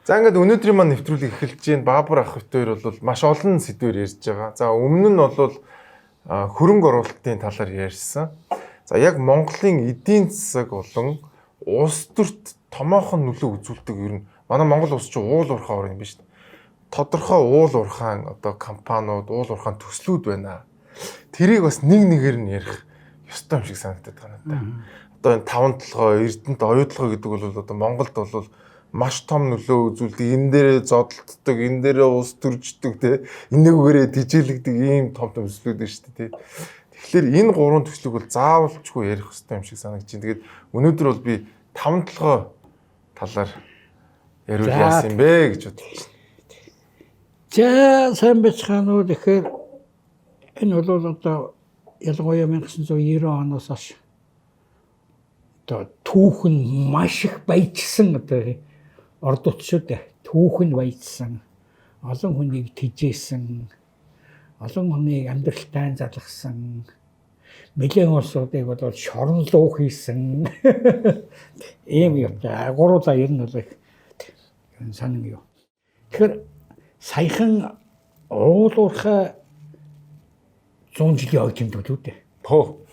За ингээд өнөөдрийн маань нэвтрүүлэг эхэлж байна. Баабар ах хоёр бол маш олон сэдвээр ярьж байгаа. За өмнө нь бол хөрөнгө оруулалтын талаар ярьсан. За яг Монголын эдийн засаг болон улс төрт томоохон нөлөө үзүүлдэг ер нь манай Монгол улс чинь уул уурхай ор юм биш үү? Тодорхой уул уурхайн одоо компаниуд, уул уурхайн төслүүд байна. Тэрийг бас нэг нэгээр нь ярих ёстой юм шиг санагдаад байна надад. Одоо энэ таван толгой, Эрдэнэт оюутлогоо гэдэг бол одоо Монголд бол маш том нөлөө үзүүлдэг. Энэ дээрээ зодтолддог, энэ дээрээ улс төрждөг те. Энэгээрээ тижээлэгдэг ийм том төслүүд байна шүү дээ те. Тэгэхээр энэ гурван төслийг бол заавалчгүй ярих хэрэгтэй юм шиг санагдаж байна. Тэгээд өнөөдөр бол би таван толгой талаар яриул яасан юм бэ гэж бодож байна. За сайн бацхаанууд тэгэхээр энэ бол одоо ялангуяа 1990 оноос хойш одоо түүхэн маш их баяжсан одоо орд утсууд түүхэн баяжсан, олон хүнийг тэжээсэн, олон хүнийг амьдралтай залгасан, нэлээд улсуудыг бол шоронлоо хийсэн ийм юм. Гуруула ер нь бол санам юу. Тэгэхээр саяхан уул уурхай 100 жилийн ой тэмдгүүд үү дээ. Поо.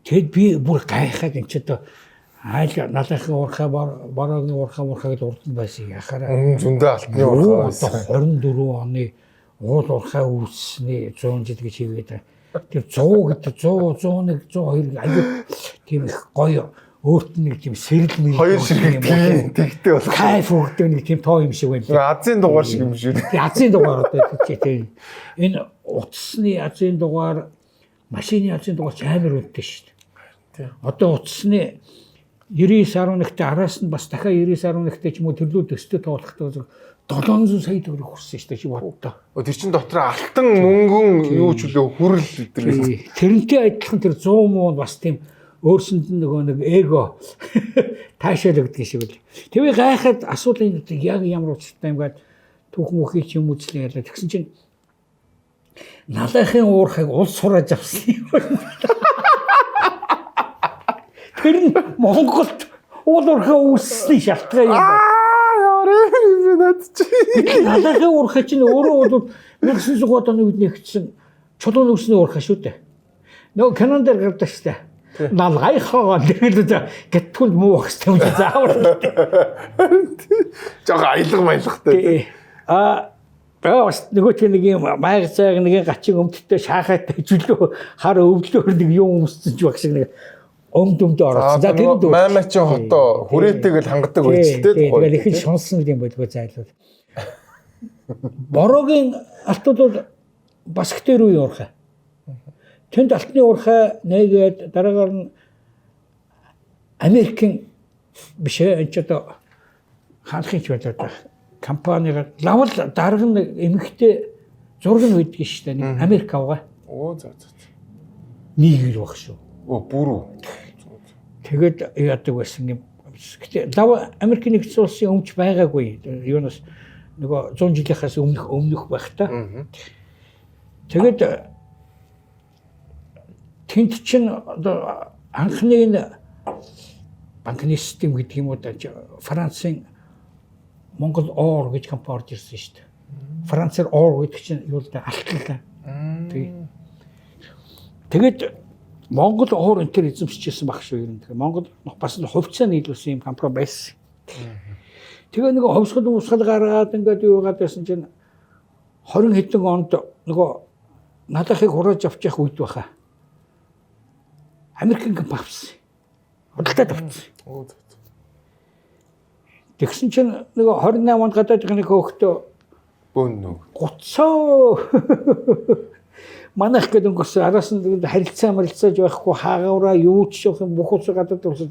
Тэгэд би бүр гайхаад энэ ч одоо айл налахын уурхай бороогийн уурхай гэж урд нь байсан яхаараа. Зөндөө алтны уурхай байсан. 24 оны уул уурхай үүссний 100 жил гэж хийгээд тэр 100 гэдэг 100 101 102 аюу тийм их гоё өөрт нь нэг тийм сэрэл мэл хоёр ширхэг тэгтэй болох. Кайф өгдөг нэг тийм тоо юм шиг байна. Азийн дугаар шиг юм шиг. Азийн дугаар одоо тийм. Энэ утасны азийн дугаар, машины азийн дугаар амар үнэтэй шүү дээ. Одоо утасны 99.1-т араас нь бас дахиад 99.1-т ч юм уу төрлүүд өстө тоолохдоо 700 сая төгрөг хүрсэн шүү дээ чи боддоо. Тэр чин дотор алтан мөнгөн юу ч үлээ хүрэл өдрөө. Тэрнтэй адилхан тэр 100 муу бас тийм өөрсөнд нь нөгөө нэг эго таашаалагддаг шиг үл. Тэгээ гайхаад асуулын яг ямар утгатай юм гээд түүхэн үхий ч юм үзлээ ялаа. Тэгсэн чинь налахын уурхайг улс сурааж авсан юм. Тэр нь Монголд уул уурхай үүссний шалтгаан юм. Налахын уурхай чинь өөрөө бол 1900 оны үед нэгдсэн чулуун үүсний уурхай шүү дээ. Нөгөө кинонд гардаг шүү дээ. Налгайхаа гэтгүүл муу байх юм заавал. Жог аялга маялгатай. Бас нөгөө нэг юм майг цайг нэг гачин өмдөлтөй шаахаатай жүлөө хар өвдлөөр нэг юм өмссөн ч баг шиг нэг өмдөмдө орсон. За тэр дүү. Маймачийн хотоо хүрээтэйгэл хангадаг үйлчлээ. Тэгээд их шунсан юм байлгүй зайлууд. Бороогийн алтууд бол басх дээр үе уурхай. Тэнд алтны уурхай нэгээд дараагаар нь Америкийн биш энэ ч одоо хаанхын ч байлаа компанигаар лавл дарга нэг эмэгтэй зураг нь үйдэг шүү дээ. Америк авгаа. Оо за. Нийгэр баг шүү. Оо бүрүү. Тэгээд яадаг байсан юм. Гэтэ лав Америкийн нэгдсэн улсын өмч байгаагүй. Юунаас нөгөө 100 жилийнхаас өмнөх байх та. Тэгээд тэнд чинь одоо анхны банкны систем гэдэг юм уу да Францын Монгол оор гэж компани орж ирсэн шүү дээ. Францаар оор гэдэг чинь юу л да алтлаа. Тэгээд Монгол оор энэ төр эзэмшижсэн баг шүү юм. Тэгэхээр Монгол бас хувьцаа нийлүүлсэн юм компани байсан. Тэгээ нэг хувьсгал гаргаад ингээд юу гадсан чинь 20 хэдэн онд нөгөө надахыг хурааж авчих үед баха. Америкийн компани авсан. Худалдаад авсан. Тэгсэн чинь нөгөө 28 онд гадаад нэг хөөхтөө бөөнөө. Гоцоо. Манайх гэдэг өнгөрсөн араас нь харилцааж байхгүй хаагаараа юу ч жоох юм бүх улс гадаад улсад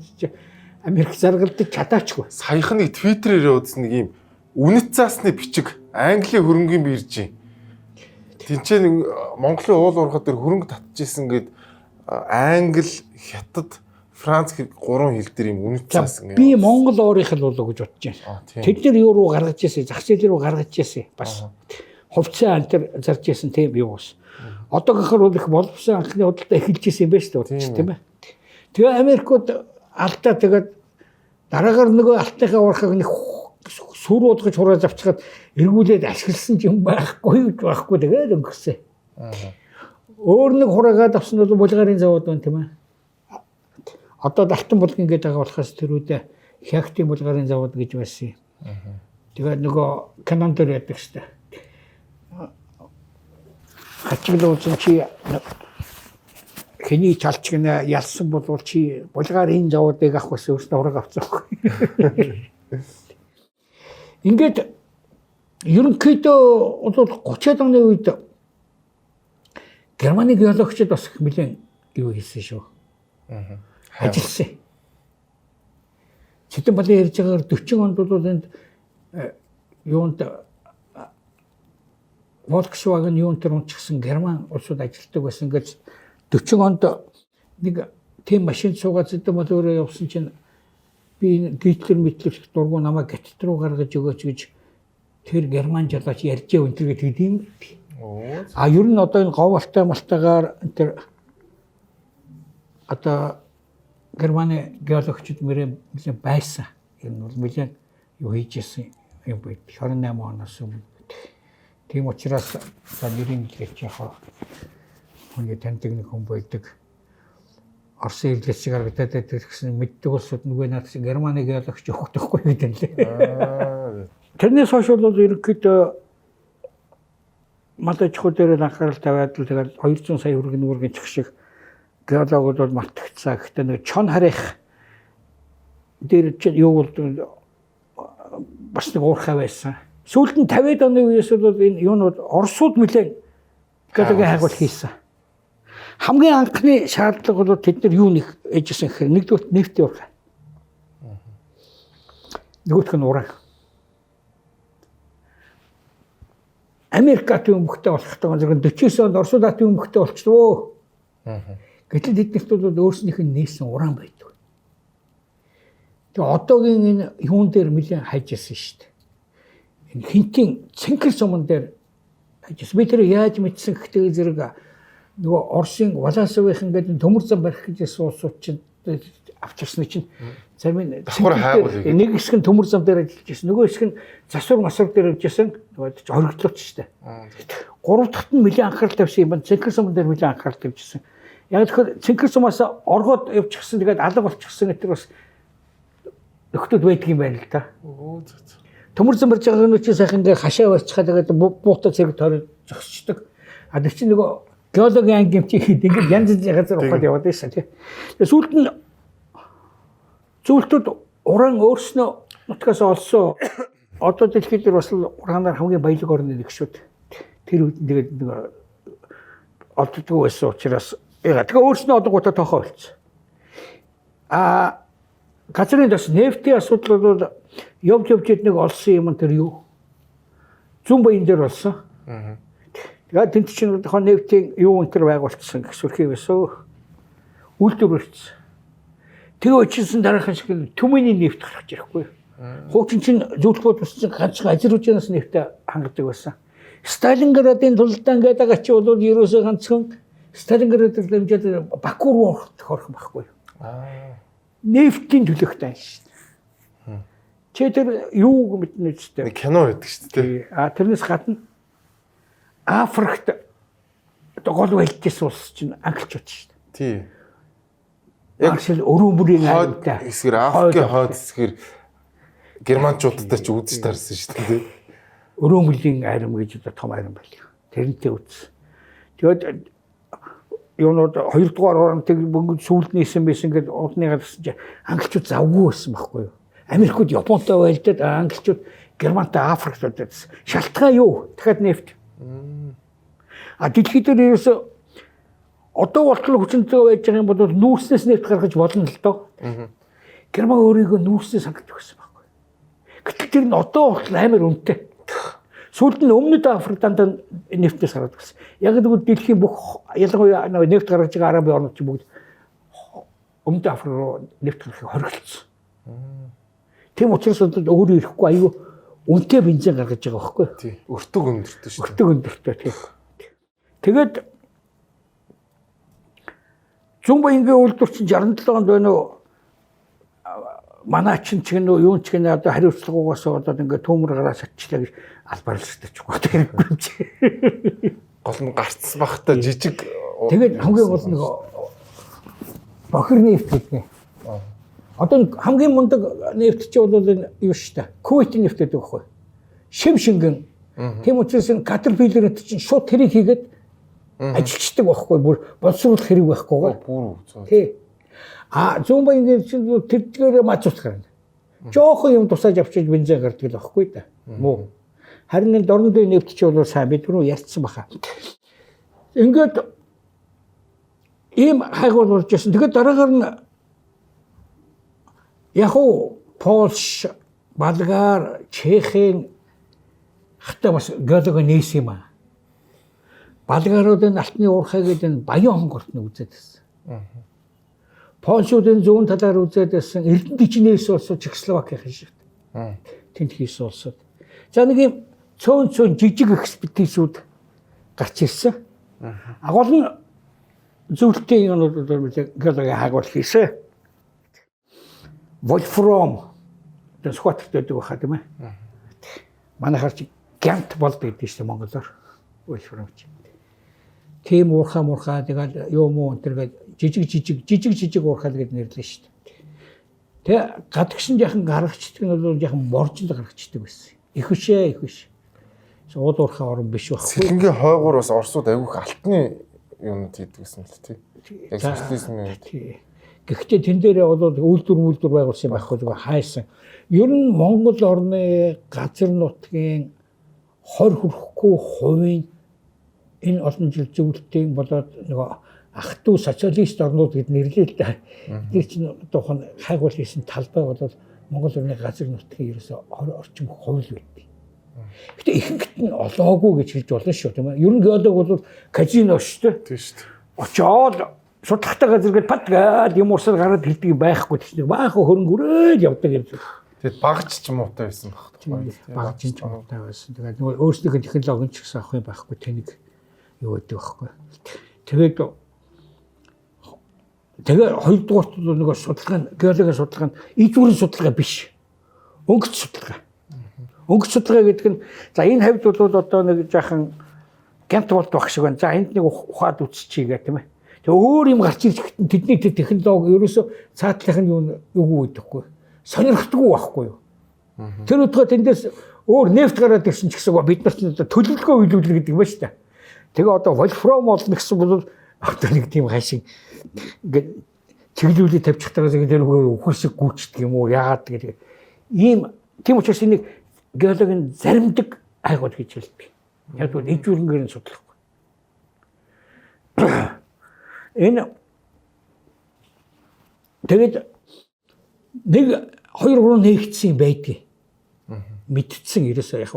Америк заргалдаг чадаачгүй. Саяхан нэг Твиттерээр үзсэн нэг юм үнэт заасны бичиг Английн хөрөнгөний биржийн. Тинчээ нэг Монголын уул уурхай дээр хөрөнгө татчихсан гэд Англи, Хятад, Франц гэх гурван хил дээр юм үнэт заас ингэ. Би Монгол уурынх л болоо гэж бодож байна. Тэд нар юу руу гаргаж ирсэн, зах зээл рүү гаргаж ирсэн. Бас хувьцаа антер зарж ирсэн тийм юу бас. Одоогийнхор бол их боловсон анхны худалдаа эхэлж ирсэн юм байна шүү дээ, тийм ээ. Тэгээ Америкууд алдаа тэгээд дараагаар нөгөө алтныхаа уурхайг нэг сүр уудгаж хурааж авчихад эргүүлээд ашигласан юм байхгүй гэж байхгүй тэгээд өнгөрсөн. Өөр нэг хураагаад авсан бол булгарын завод байна тийм ээ. Одоо Далтан булган гэдэг байгаа болохоос тэрүүдээ Хягтын булгарын завод гэж байсан юм. Тэгээд нөгөө канон дээр яддаг штэ. Хачиглуулсан чи хэний чалч гэнэ ялсан бол чи булгарын заводыг авах гэсэн өөртөө ураг авцсан. Ингээд ерөнхийдөө бол 30-аад оны үед Германы геологчид бас их нэлээд юу хийсэн шүү. Ажилласан. Цэдэн балын ярьж байгаагаар 40 онд бол энд юунд Volkswagen юунд тэр унчихсан Герман улсууд ажилладаг байсан гэж 40 онд нэг тийм машин суугаад цэдэн бол өөрөө явсан чинь би Гитлер мэтлэх дургу намайг гатт руу гаргаж өгөөч гэж тэр герман жолооч ярьж өнтер гэдэг юм. А ер нь одоо энэ говьалтай малтайгаар тэр одоо Германы геологчид нэрээ байсан. Ер нь бол нэлээд юу хийжсэн юм байт. 28 оноос өмнө. Тийм учраас за нэрийн хэлж яхаа хүний таньдаг нэг хүн байдаг. Орсын хэллэцийг гаргадаад гэсэн мэддэг улсууд нөгөө наадс Германы геологч өгөхгүй гэдэг юм лээ. Тэрнээс хойш бол ерөнхийдөө матачхуу дээр анхаарал тавиад л тэгэл 200 сая хүрэх нүргийн чих шиг геологууд бол мартагцсан. Гэхдээ нэг чон харих дээр юу бол бас нэг уурхай байсан. Сүүлд нь 50-аад оны үеэс бол энэ юунууд Оросууд нэлээд геологийн хайгуул хийсэн. Хамгийн анхны шаардлага бол тэд нар юу нэг ээжсэн гэхээр нэгдүгээр нефтийн уран. Нөгөөх нь уран. Америк атом бомбтой болохтой зэрэг 49 онд Оросууд атом бомбтой болчихлоо. Гэтэл тэднэрт бол өөрснийх нь нээсэн уран байдаг. Тэгээ одоогийн энэ юун дээр нэлээд хайжсэн шүү дээ. Энэ хинтийн цэнхэр суман дээр хайжсэн. Би тэр яаж мэдсэн гэхдээ зэрэг нөгөө Оросын Валаасовын гэдэг төмөр зам барих гэжсэн улсууд чинь авчирсны чинь зарим нэг хэсэг нь төмөр зам дээр ажиллаж байсан. Нөгөө хэсэг нь засвар масвар дээр ажилласан. Нөгөө хоригдлооч штэ. Гурав дахьт нь нэлээд анхаарал тавьсан юм байна. Цэнхэр суман дээр нэлээд анхаарал тавьжсэн. Яг тэгэхээр цэнхэр сумаас оргоод явчихсан тэгээд алга болчихсон гэдэг бас нөхдөд байдаг юм байна л да. Төмөр зам барьж байгаа нүчээ сайхан ингээ хашаа барьчихаа тэгээд буутаа зэрэг тойроо зогсчдөг. А тэр чинь нөгөө геологийн анги гэмчи хийдэг ингээд янз янзын газар ухаад яваад байсан тийм. Тэгээ сүүлд нь зүйлтүүд уран өөрснөө нутгаас олсон. Одоо дэлхийд дээр бас уранаар хамгийн баялаг орны нэг шүүд. Тэр үед тэгээд нэг олддгүй байсан учраас тэгээ өөрснөө одоогоо тоохоо болцсон. А газрын бас нефтийн асуудал бол явж нэг олсон юм тэр юу? Зүүн баян дээр болсон. Тэгээд тэнд чинь тохоо нефтийн юу өнтер байгуулсан гэсүрхий байсан. Үйлдвэрлэсэн. Тэгээ очилсан дараахан шиг төмөний нефт гарч ирэхгүй. Хуучин чинь зөвлөгөөд бас чинь ганцхан Азербайджанаас нефтэ хангадаг байсан. Сталинградын тулдаан гэдэг ачи бол ерөөсөө ганцхан Сталинградыг дэмжиж Баку руу орох байхгүй. Нефтийн төлөхтэй шүү. Чи тэр юу мэднэ ч тийм. Кино байдаг шүү дээ. А тэрнээс гадна Африкт гол байлжсэн улс чинь англичууд шүү дээ. Тий. Яг шил өрөө бүрийн аймагтай. Эсгэр Африкийн хойд эсгэр германчуудтай ч үзэж тарсан шүү дээ. Өрөө бүрийн айрам гэж одоо том айрам байлаа. Тэрнтэй үз. Тэгээд юунууд 2 дугаар оронтыг бөнгөд сүүлд нээсэн байсан гэдэг урдны гарсан чинь англичууд завгүй байсан байхгүй юу? Америкууд Японтой байлдаад англичууд Германтай Африкт байлдаад шалтгаан юу? Дахиад нефт. А дэлхийд дээр ерөөсө одоо болтол хүчинтэй байж байгаа юм бол нүүрснээс нефт гаргаж болно л доо. Герман өөрийгөө нүүрснээс хангалттай байсан байхгүй. Гэтэл тэр нь одоо болтол амар үнэтэй. Сүүлд нь өмнөд Африк дандаа нефтээс гараад гисэн. Яг тэгвэл дэлхийн бүх ялангуяа нефт гаргаж байгаа арабын орнууд чинь бүгд өмнөд Африк руу нефт гаргахыг хориглосон. Тийм учраас өөрөө ирэхгүй аюу үнэтэй бензин гаргаж байгаа байхгүй. Тий. Өртөг өндөртэй шүү. Өртөг өндөртэй тийм. Тэгээд зүүн баянгийн үйлдвэр чинь 67 онд байна уу? манай чинь ч нөө юун ч гэнэ одоо хариуцлагаас одоо ингээд төмөр гараа шатчлаа гэж албарлалтай ч гоо хэрэггүй юм чи. Гол нь гарц бахтай жижиг. Тэгээд хамгийн гол нэг бохир нефт гэдэг. Одоо хамгийн мундаг нефт чи бол энэ юу шүү дээ. Кувейт нефт гэдэг байхгүй. Шим шингэн. Тийм учраас энэ Caterpillar чинь шууд тэрийг хийгээд ажилчдаг байхгүй. Бүр боловсруулах хэрэг байхгүй гоо. Тий. Зүүн баян чинь тэрдгээр мацуулах гарна. Жохон юм тусааж авчиж бензин гардаг л байхгүй да. Муу. Харин энэ дорн дээр нефт чи бол сайн бид рүү ярьсан баха. Ингээд ийм хайгуул болж ирсэн. Тэгээд дараагаар нь яг уу Польш, Болгар, Чехийн хата бас геолог нээсэн юм аа. Болгаруудын алтны уурхай гэдэг нь баян хонгортны үзээд байсан. Польшуудын зүүн талаар үзээд байсан Эрдэнэтчнээс улсууд Чехословакийн шиг. Тэнд хийсэн улсууд. За нэг юм цөөн жижиг экспедициуд гарч ирсэн. Гол нь зөвлөлтийн юмнууд геологийн хаагуул хийсэн. Вольфрам тэр Скотт гэдэг байхад юм аа. Манайхаар чи гянт болд гэдэг чинь монголоор вольфрам чи. Тийм уурхаа тэгэл юу муу энтергээд жижиг уурхай л гэд нэрлэн шүү дээ. Тэ гадагшин яхан гаргачдаг нь бол яхан боржил гаргачдаг байсан. Их биш. Уул уурхай орон биш байхгүй. Сэлэнгийн хойгуур бас Оросууд айгүйх алтны юмнууд хийдэг гэсэн л тий. Яг социализмын үед. Гэхдээ тэн дээрээ бол үйлдвэр байгуулсан байхгүй зүгээр хайсан. Ер нь Монгол орны газар нутгийн 20 хүрэхгүй хувийн энэ олон жил зөвлөлтийн болоод нөгөө ах トゥ социалист орнууд гэд нэрлээ л да. Тэр чинь одоохон хайгуул хийсэн талбай болоод Монгол орны газар нутгийн ерөөсө 20 орчим хувь л байдаг. Гэтэ ихэнхт нь олоогүй гэж хэлж болно шүү тийм ээ. Ер нь геолог бол казино шүү дээ. Тийм шүү дээ. Очоод судлахтай газар гээд падгаад юм уусаад гараад хэлдэг байхгүй тийм. Баахан хөрөнгөрөөд явдаг юм. Тэгээд багч ч муутай байсан байхгүй. Багч ч муутай байсан. Тэгээд нөгөө өөрсдийнх нь технологи ч гэсэн авах юм байхгүй тэнийг юу гэдэг байхгүй. Тэгээд хоёрдугаарт нөгөө судалгаа нь геологийн судалгаа нь ижүүрийн судалгаа биш. Өнгөц судалгаа. Өнгөц судалгаа гэдэг нь за энэ хавьд бол одоо нэг жаахан гянт болд баг шиг байна. За энд нэг ухаад үсчихье гэх тийм ээ. Тэгээ өөр юм гарч ирж тэдний технологи ерөөсө цаатлах нь юу гэдэггүй. Сонирхдаггүй байхгүй юу. Тэр өдгөө тэндээс өөр нефт гараад ирсэн ч гэсэн бид нар ч төлөвлөгөө үйлдвэрлэх гэдэг юм ба шүү дээ. Тэгээ одоо вольфрам болно гэсэн бол одоо нэг тийм хайшиг ингээд чиглүүлээ тавьчих тараас тэр үхэрсэг гүйцдэг юм уу яагаад гэдэг ийм тийм учраас энийг геологийн заримдаг айгууд гэж хэлдэг. Яг бол ижүүрнгээр нь судлахгүй. Энэ тэгээд нэг 2-3 нэгдсэн байдгийг мэдтсэн ерөөсөө яг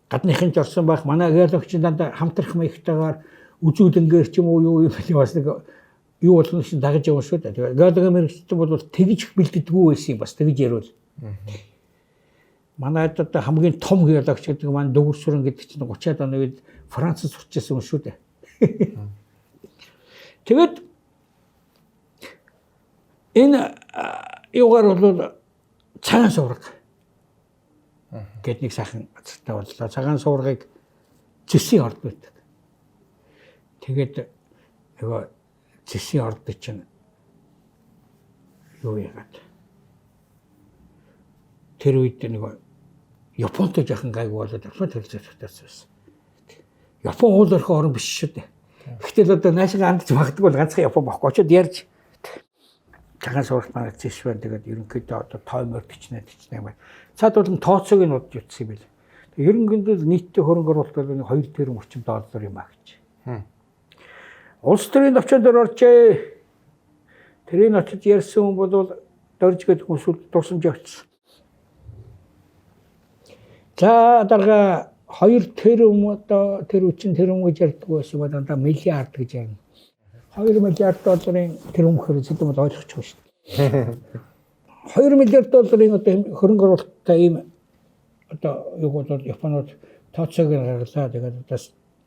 гадныхын ч орсон байх манай геологч дандаа хамтрах маягтайгаар үзүүлэнгээр ч юм уу юу бас нэг юу болно шин дагаж явна шүү дээ. Тэгээд геологийн мэрэгчлэн бол тэгж бэлддэггүй байсан юм бас тэгж ярил. Манайд одоо хамгийн том геологч гэдэг маань Дөгөрсүрэн гэдэг чинь 30-аад оны үед Францад сурчсан юм шүү дээ. Тэгээд энэ юугаар бол цагаан суурга гэдэг нэг сайхан газартай боллоо. Цагаан суургыг зэсийн орд байдаг. Тэгээд нөгөө зэсийн орд чинь юу яагаад тэр үед нөгөө Японтой жахан гайг болоод Японд хэлцэх байсан. Япон уул орхон орн биш шүү дээ. Гэтэл одоо наашиг андч магадгүй бол ганцхан Япон байхгүй ч ярьж цагаан суургт маань зэс байна. Тэгээд ерөнхийдөө одоо тоймор бичнэ байна. Цаад бол тооцоог нь удаж утсан юм байл. Ерөнхийдөө нийтдээ хөрөнгө оруулалт бол 2 тэрбум орчим доллар юм аа гэж. Улс төрийн навчаан дээр орчээ. Тэрийн очиж ярьсан хүн бол дөрж гэдэг хүмүүсүүд дурсамж явуулсан. За дарга 2 тэрбум одоо тэр үчин тэрбум гэж ярьдаг байсан ба дандаа миллиард гэж ярина. 2 миллиард долларын тэрбум хэрэг зүйл бол ойлгохгүй шүү дээ. 2 миллиард долларын одоо хөрөнгө оруулалттай ийм одоо юу бол Японууд тооцоог гаргалаа. Тэгээд одоо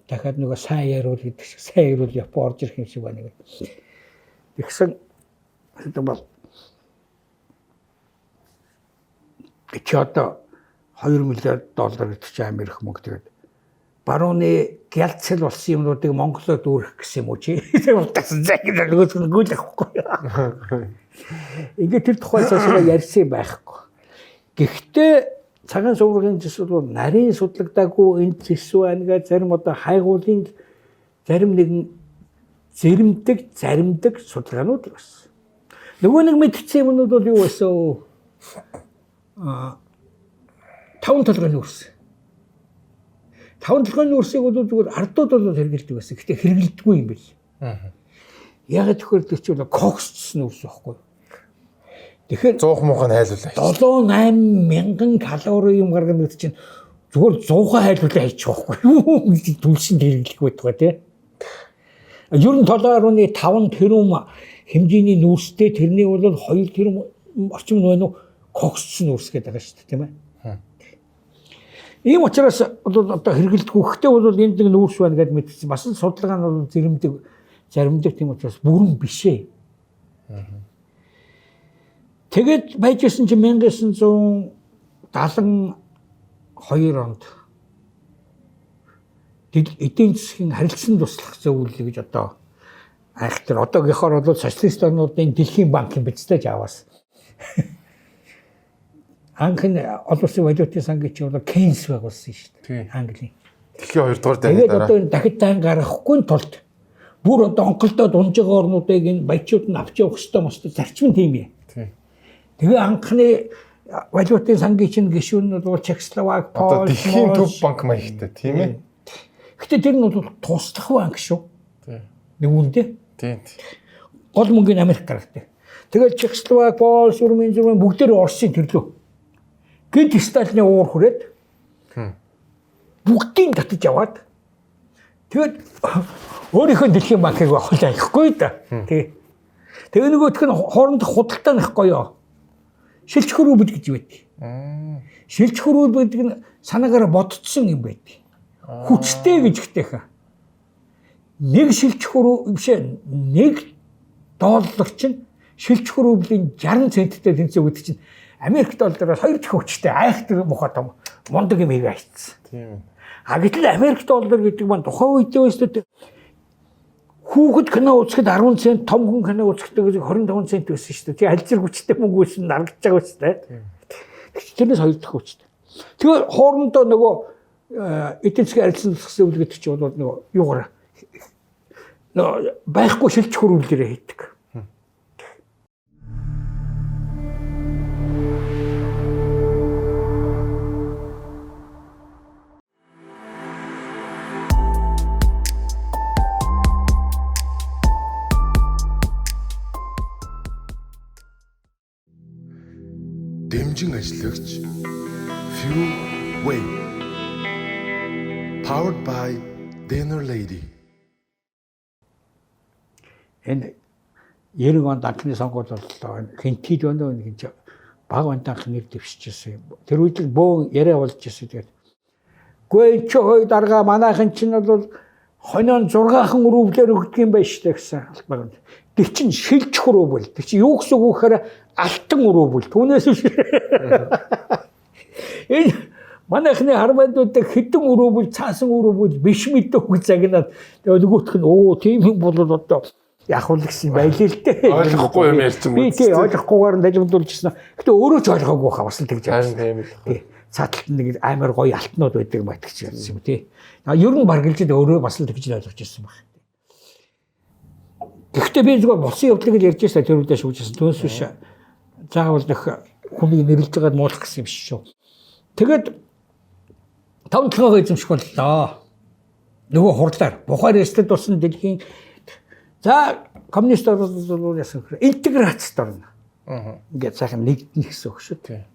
дахиад нөгөө сайн яриул гэдэг шиг сайн яриул Япон орж ирэх юм шиг байна. Тэгсэн одоо бол чи одоо 2 миллиард доллар гэдэг чинь амар их мөнгө. Тэгээд барууны гялцэл болсон юмнуудыг Монголоор дүүрэх гэсэн юм уу чи? Утгасан зайг нөгөөдгөөлөхгүй. Ингээд тэр тухайд цаашаа ярьсан байхгүй. Гэхдээ цагаан суврагын зэс бол нарийн судлагдаагүй энэ зэс байна гэж зарим одоо хайгуулын зарим нэгэн заримдаг судалгаанууд байсан. Нөгөө нэг мэдчихсэн юмнууд бол юу байсан? 5 толгойн нүүрс. 5 толгойн нүүрсийг бол зүгээр ардууд бол хэрэгэлдэг байсан. Гэхдээ хэрэгэлдэггүй юм бэл. Яг тэгэхээр тэр чинь коксц нүүрс байхгүй. Тэгэхээр 100 муухан хайлуулаа. 7-8 мянган калори юм гаргана гэдэг чинь зүгээр 100-аа хайлуулаа хийчих واخгүй. Түлшин хэрэглэх байдаг тий. Ер нь 7.5 тэрбум хэмжээний нүүрстэй тэрний бол 2 тэрбум орчим нөө коксц нүүрс гэдэг байгаа шүү дээ тийм ээ. Ийм учраас одоо хэрэгэлдэггүй гэхдээ бол энд нэг нүүрс байна гэдээ мэдчихсэн. Бас л судалгаа нь бол заримдаг тийм учраас бүрэн биш ээ. Тэгээд байжсэн чинь 1972 онд эдийн засгийн харилцан туслах зөвлөлт гэж одоо айхтар одоогийнхоор бол социалист орнуудын дэлхийн банкын бичтэй аваас. Анхны олон улсын валютын сангийн чинь бол Кейнс байгуулсан шүү дээ. Английн. Дэлхийн 2 дугаар дайны дараа. Тэгээд одоо дахид дан гаргахгүй тулд бүр одоо онголдоод унж байгаа орнуудыг энэ баячууд нь авч явах хэрэгтэй мостой зарчим тийм юм. Тэгээ анхны валютын сангийн чинь гишүүн нь бол Чехословак, одоо Польш, дэлхийн төв банк маягтай тийм ээ. Гэхдээ тэр нь бол туслах банк шүү. Нэг үндэ. Тийм. Гол мөнгөний Америк гаргадаг. Тэгээд Чехословак, Польш, Румын бүгдээр Оросын төрлөө. Гэнт Сталины уур хүрээд бүгдийг татаж аваад тэгээд өөрийнхөө дэлхийн банкыг авахлаа ихгүй да. Тий. Тэгээ нөгөөх нь хоорондох худалдаа нахгүй юу? Шилж хөрөөлбөд гэж байдаг. Шилж хөрөөлбөд нь санаагаараа бодцсон юм байдаг. Хүчтэй гэж гэхтэйхэн. Нэг шилж хөрөө биш $1 чинь шилж хөрөөлбөлийн 60 центтэй тэнцээ гэдэг чинь Америк доллараас 2 дахин хүчтэй айхтар мохоо том мундаг юм хийгээ хайцсан. Тийм. Гэтэл Америк доллар гэдэг маань тухайн үед өсдөд хүүхэд кино үзэхэд 10 цент, том хүн кино үзэхдээ 25 цент байсан шүү дээ. Тэгээ аль зэрэг хүчтэй мөнгө үүсэн нарагдаж байгаа шүү дээ. Тэрнээс 2 дахин хүчтэй. Тэгээ хоорондоо нөгөө эдийн засгийн харилцан засгийн зөвлөл гэдэг чинь бол нөгөө юугаар нөгөө байхгүй шилж хөрвүүлээрээ хийдэг. Дэмжин ажиллагч Fuel Way powered by Dinner Lady. Энэ 90 онд анхны сонгуул боллоо. Хинтид өнөө гэж баг банк нэр дэвшижсэн юм. Тэр үед л бөөн яриа болж ирсэн. Тэгээд гүй чи хой дарга манайхан чинь бол хонион 6хан өрөвлөөр өгдөг юм байна шүү дээ гэсэн албанд. Тэр чинь шилж хөрөөвөл. Тэр чинь юу гэсэн үг гэхээр алтан өрөөвөл. Түүнээс энэ манайхны хармадуудад хэдэн өрөөвөл цаасан өрөөвөл биш мэдээ үг загнаад тэгээ нөгөөх нь тийм юм бол одоо яхуул гэсэн байлээ л дээ. Ойлгохгүй юм ярьсан би тий ойлгохгүйгээр нь дажимдуулж ирсэн. Гэтэ өөрөө ч ойлгоогүй хаа бас л тэгж байна. Тийм л. Цааталт нэг амар гоё алтнууд байдаг мэтгч ярьсан юм тий. Ер нь баргалжид өөрөө бас л тэгж ойлгож ирсэн баг. Гэхдээ би зүгээр болсон явдлыг л ярьж байсан тэр үедээ шүүжсэн. Түүнээс биш. Заавал нөх хүний нэрлж байгаад муулах гэсэн юм шүү. Тэгээд 5 толгойгоо эзэмших боллоо. Нөгөө хурлаар Бухарестэд болсон дэлхийн за коммунист орнууд яасан хэрэг интеграцт орно. Ингээд сайхан нэгдэх гэсэн үг шүү.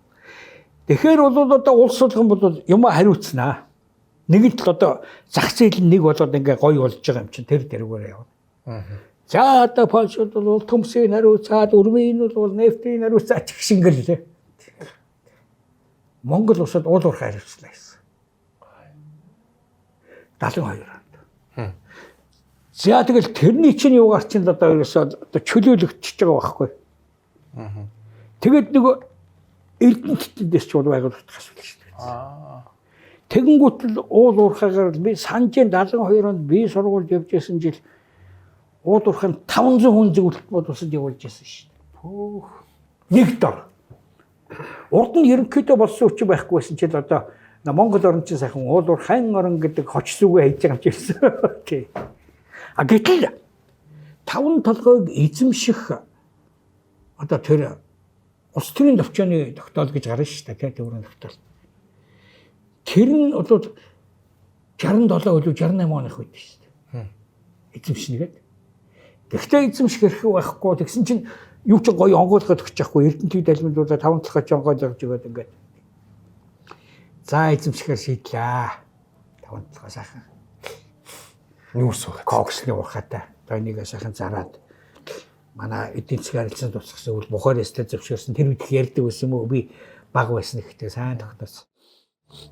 Тэгэхээр бол одоо улс болгон бол юм хариуцнаа. Нэг л одоо зах зээл нь нэг болоод ингээ гоё болж байгаа юм чинь тэр дэргээр явна. За одоо Польш бол төмсийн хариуцаад Румын бол нефтийн хариуцаад гişингэлээ. Монгол улсад уул уурхай хариуцлаа гэсэн. 72 онд. За тэгэл тэрний чинь юу гарч ин одоо ерөөсөө одоо чөлөөлөгдөж байгаа байхгүй. Тэгэд нөгөө Эрдэнэтэндээс ч бол байгуулагдах асуудал шүү дээ. Тэгэнгүүт л уул уурхаагаар би санжийн 72 онд би сургуульд явж байсан жил уул уурхаанд 500 хүн зөвлөлт бодулсад явуулж байсан шүү дээ. Нэг дор. Урд нь ерөнхийдөө болсон хүч байхгүй байсан ч одоо Монгол орн чинь сайхан уул уурхайн орн гэдэг хоч зүгээ хийж байгаа юм чийсэн. Тий. А гэтэл 5 толгойг эзэмших одоо тэр улс төрийн төвчөөний тогтоол гэж гарна шүү дээ. Төвөрийн тогтоол. Тэр нь одоо 67 үлээ 68 оных үед шүү дээ. Эзэмшнэгээд. Гэхдээ эзэмших хэрэг байхгүй. Тэгсэн чинь юу ч гоё онгойлгоод өгч яахгүй. Эрдэнэтийн далимдуудаа 5 толгой ч онгойлгож өгөөд ингээд. За эзэмшихээр шийдлээ. 5 толгой сайхан. Нүүрс байгаа. Коксны урхаатай. Тойныг сайхан зараад манай эдийн засгийн харилцаанд тусгасан үл Бухарестэд зөвшөөрсөн тэр үед их ярьдаг байсан юм уу би баг байсан гэхдээ сайн тогтоосон.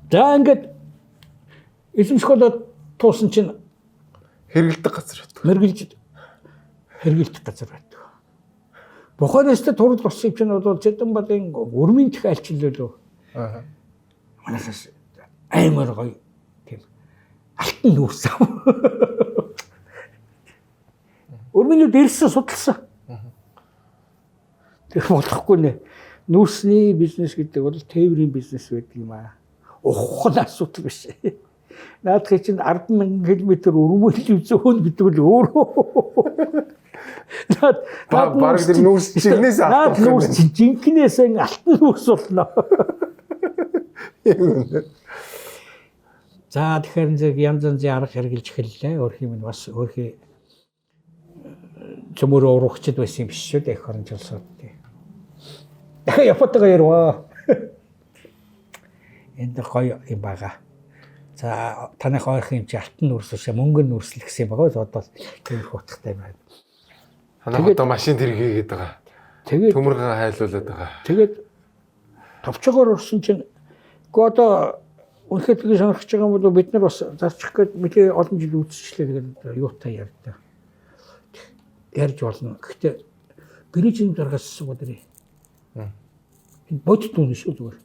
За ингээд эзэмших болоод туусан чинь Хэрэгэлдэг газар байдаг. Хэрэгэлдэх газар байдаг. Бухарестэд турал болсон чинь бол Зэдэнбадын өрмийн дэх айлчлал лөө. Манайхаас аймаар гоё тийм алтан нүүрс. Өрмөнүүд ирсэн судалсан. Тэр болохгүй нэ. Нүүрсний бизнес гэдэг бол тээврийн бизнес байдаг юм аа. Ухаан асуудал биш. Наадах чинь 10,000 км өрмөөл зөөн гэдэг л өөрөө. Наад тэр нүүрс чигнээс авах. Наад нүүрс жинкнээс алтан нүүрс болно. За тэгэхээр зэрэг янз янзын арга хэрэгжилж эхэллээ. Өөрхийн минь бас өөрхийн цөмөр урагчд байсан юм биш шүү дээ эх орон жолсоод тий. Японтойгоо яруу. Энд гоё юм байгаа. За таных ойрхон юм чи алтан нүрсэлш мөнгөн нүрсэл гэсэн юм байгаа. Одоо тэр утгатай байна. Танаа одоо машин тэр хийгээд байгаа. Тэгээд төмөргөө хайлуулад байгаа. Тэгээд товчоогоор орсон чинь гоо одоо үнэхээр тийг сонирхож байгаа юм бол бид нар бас зарчих гээд мэдээ олон жил үзчихлээ. Тэгээд юутай ярьдаа. Ярьж болно. Гэхдээ гэрээжийн дараагаас асуугаад ирээ. Энэ бодит үнэ шүү зүгээр.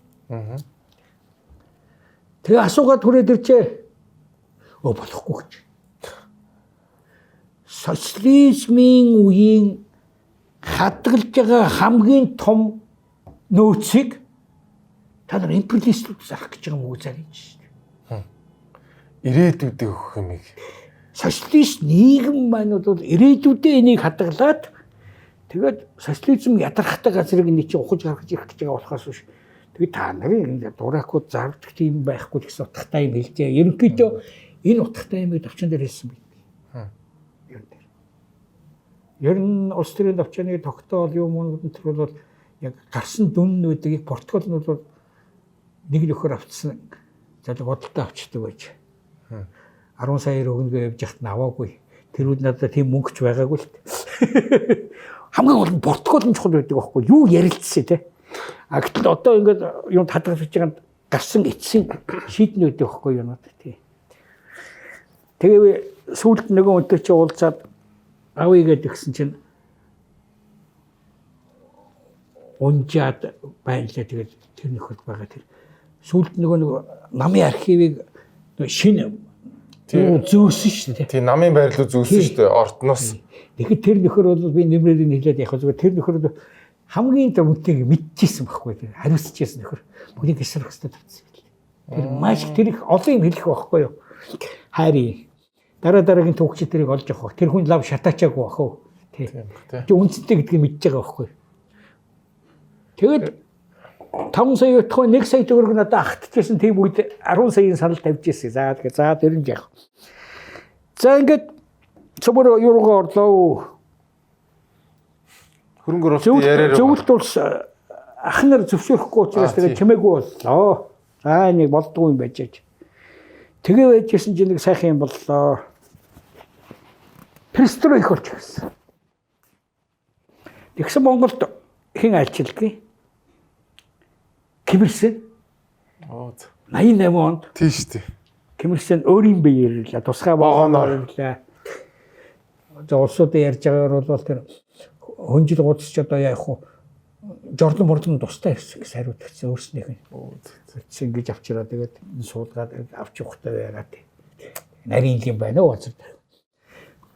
Тэгээ асуугаад түрээд ирчээ. Болохгүй гэж. Социализмын үеийн хадгалж байгаа хамгийн том нөөцийг та нар империалистууд зарах гэж байгаа юм уу зарж шүү дээ. Ирээдүйдээ өгөх юмыг. Социалист нийгэм маань бол ирээдүйдээ энийг хадгалаад тэгээд социализм ядархтай газрыг нэг чинь ухаж гаргаж ирэх гэж байгаа болохоос биш. Тэгээд та нарын дуракууд зардаг тийм байхгүй гэсэн утгатай юм хэлжээ. Ерөнхийдөө энэ утгатай юмыг төвчөн дээр хэлсэн байт. Ер нь улс төрийн төвчөний тогтоол юм уу тэр бол яг гарсан дүн нүдийг протокол нь бол нэг нөхөр авцсан. За бодолтой авчдаг байж. 10 сая өгнөгөө явж яхад наваагүй. Тэр үед надад тийм мөнгөч байгаагүй л. Хамгийн гол нь протокол нь чухал байдаг байхгүй юу ярилцсан те. А гэтэл одоо ингээд юм хадгалж байгаа гарсан эцсийн шийднэ байдаг байхгүй юу надад тий. Тэгээ сүүлд нөгөө өнтөр чи уулзаад авъя гэдгсэн чинь унжаад байлаа тэгээд тэр нөхөд байгаа тэр сүүлд нөгөө намын архивыг шинэ зөөсөн шүү дээ. Тийм намын байрлал зөөсөн шүү дээ ортноос. Тэгэхэд тэр нөхөр бол би нэмрээр нь хэлээд яг зүгээр тэр нөхөр хамгийн дөрөвтэйг мэдчихсэн байхгүй тэр хариуцчихсэн нөхөр. Бүгдийг гисрэх хэрэгтэй тавьсан. Тэр маш тэр их олон юм хэлэх байхгүй юу. Хайрын дараагийн төгчд тэрийг олж авах. Тэр хүн лав шатаачаагүй бах уу. Тийм. Тэг үнцэнтэй гэдгийг мэдж байгаа байхгүй юу. Тэгэд 5 сая өтгөө 1 сая төгрөг надад агтчихсан тийм үед 10 саяын санал тавьж ирсэн. За тэгээ за тэр нь яах. За ингээд цөмөр юуруу орлоо. Хөрөнгө оруулалт яриараа. Зөвлөлт улс ах нар зөвшөөрөхгүй учраас тэгээ чимээгүй боллоо. За нэг болдгүй юм байж аж. Тэгээ байжсэн чинь нэг сайхан юм боллоо. Перестройк болж гисэн. Тэгсэн Монголд хэн айлчилгүй? Кимэрсэн. 88 онд. Тийш тий. Кимэрсэн өөрийн биеэр ирлээ. Тусгай боогоноор ирлээ. За улсуудын ярьж байгаагаар бол тэр хөнжил гудасч одоо яах вэ? Жордон мордон тустай гэсэн хариулт өгсөн өөрснийх нь. Ингэж авчираа тэгээд суулгаад авч явахтай байгаад нарийн юм байна уу газар.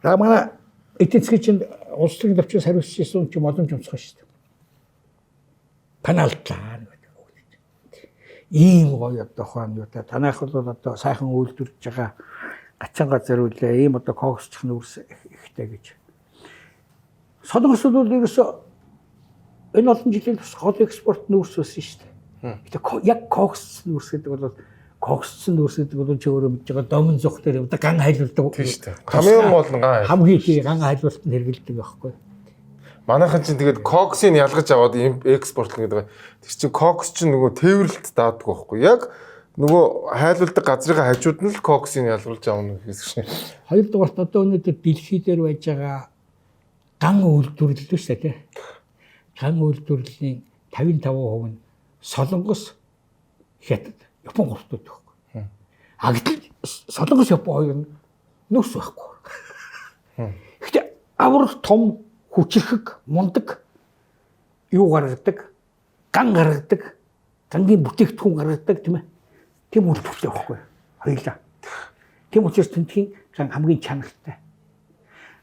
За манай эдийн засгийн чинь улс төрийн төвчөөс хариулж ирсэн ч модон жумцхан шүү дээ. Паналтлаа гэдэг. Ийм гоё одоо хаан юу та танайх бол одоо сайхан үйлдвэрлэж байгаа гачин газар үлээ ийм одоо когсчих нүүрс ихтэй гэж. Солонгос бол ерөөсөө энэ олон жилийн турш гол экспорт нүүрс байсан шүү дээ. Гэтэ яг когс нүүрс гэдэг бол когссон нүүрс гэдэг бол ч өөрөө мэдж байгаа домон зүх дээр одоо ган хайлуулдаг тийм шүү дээ. Хамгийн гол нь ган хамгийн ган хайлуултанд хэрэгэлдэг байхгүй. Манайхан чинь тэгээд коксыг ялгаж аваад экспортлох гэдэг. Тэр чинь кокс чинь нөгөө тээвэрлэлт даадаг байхгүй. Яг нөгөө хайлуулдаг газрын хажууд нь л коксыг ялгуулж авна гэсэн чинь. Хоёрдугаарт одоо өнөөдөр дэлхий дээр байж байгаа ган үйлдвэрлэл шүү дээ. Ган үйлдвэрлэлийн 55% нь Солонгос, Хятад, Япон гуртууд байхгүй. А гэтэл Солонгос, Япон хоёр нь нөөц байхгүй. Гэхдээ аврах том хүчрхэг, мундаг юу гаргадаг, ган гаргадаг, гангийн бүтээгдэхүүн гаргадаг тийм ээ. Тийм үйлдвэрлэл байхгүй. Хоёлаа. Тийм учраас тентхийн ган хамгийн чанартай.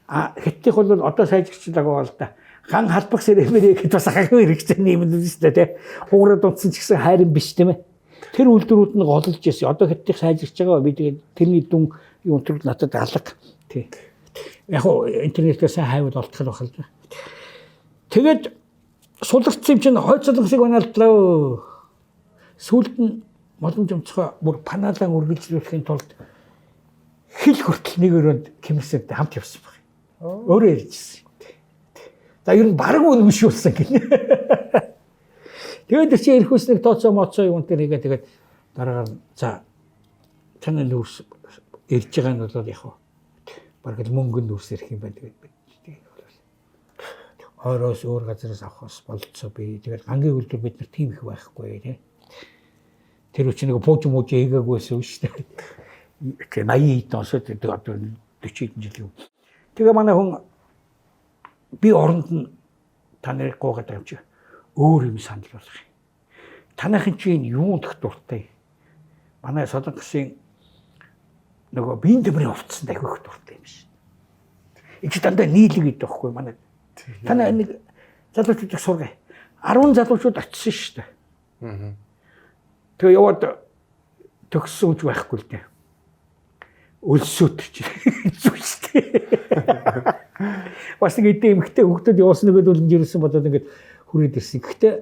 А Хятадх бол одоо сайжирчлаагаа бол та ган халбах сэрэмэрээ гэдээ бас хагийн хэрэгцээний юм л шүү дээ. Хугараад унтсан ч гэсэн хайрын биш тийм ээ. Тэр үйлдвэрүүд нь голж ирсэн. Одоо Хятадх сайжирч байгаа би тэгээд тэрний дүн юу өнтөрл надад алга. Тий. Яг интернетээс хайвал олдох байх л да. Тэгээд сулгацсан юм чинь хойд солонгосыг баналдлаа. Сүүлд нь молон жомцгоо бүр паналан үргэлжлүүлэхийн тулд хил хүртэл нэг өрөөнд Кимсэд хамт явсан баг. Өөрөө ярьжсэн. За ер нь бараг үнэмш болсон гинэ. Тэгээд чи ирэхүүс нэг тооцоо моцоо юм тэр хийгээ тэгээд дараагаар за чанаа нүүрс ирж байгаа нь бол яг бараг л мөнгөнд нүүрс ирэх юм байна тэгээд орос өөр газараас авахс болцоо би тэгээд гангийн үйлдвэр бид нар тийм их байхгүй тий. Тэр үчиг нэг пууж мууж хийгээгүйсэн шүү дээ. Тэгээ 80 донсод тэгээд одоо 40 жил юм. Тэгээ манай хүн би оронд нь та нарыг гоогаад байгаа юм чи өөр юм санал болгох юм. Танайхын чинь юунд их дуртай. Манай Солонгосын нөгөө биеийн дэврийн хувцсан дахих их дуртай юм шиг. Их дандаа нийлэг гэдэг байхгүй манай. Танай нэг залуучуудыг сургая. 10 залуучууд очсон шүү дээ. Аа. Тэгээ яваад төгссөн үж байхгүй л дээ. Өлсөд чи зүстэй. Бас нэг эдээ эмхтэй хөгтөд явуулсан нэгэд бол ирсэн бодоод ингээд хүрээд ирсэн. Гэхдээ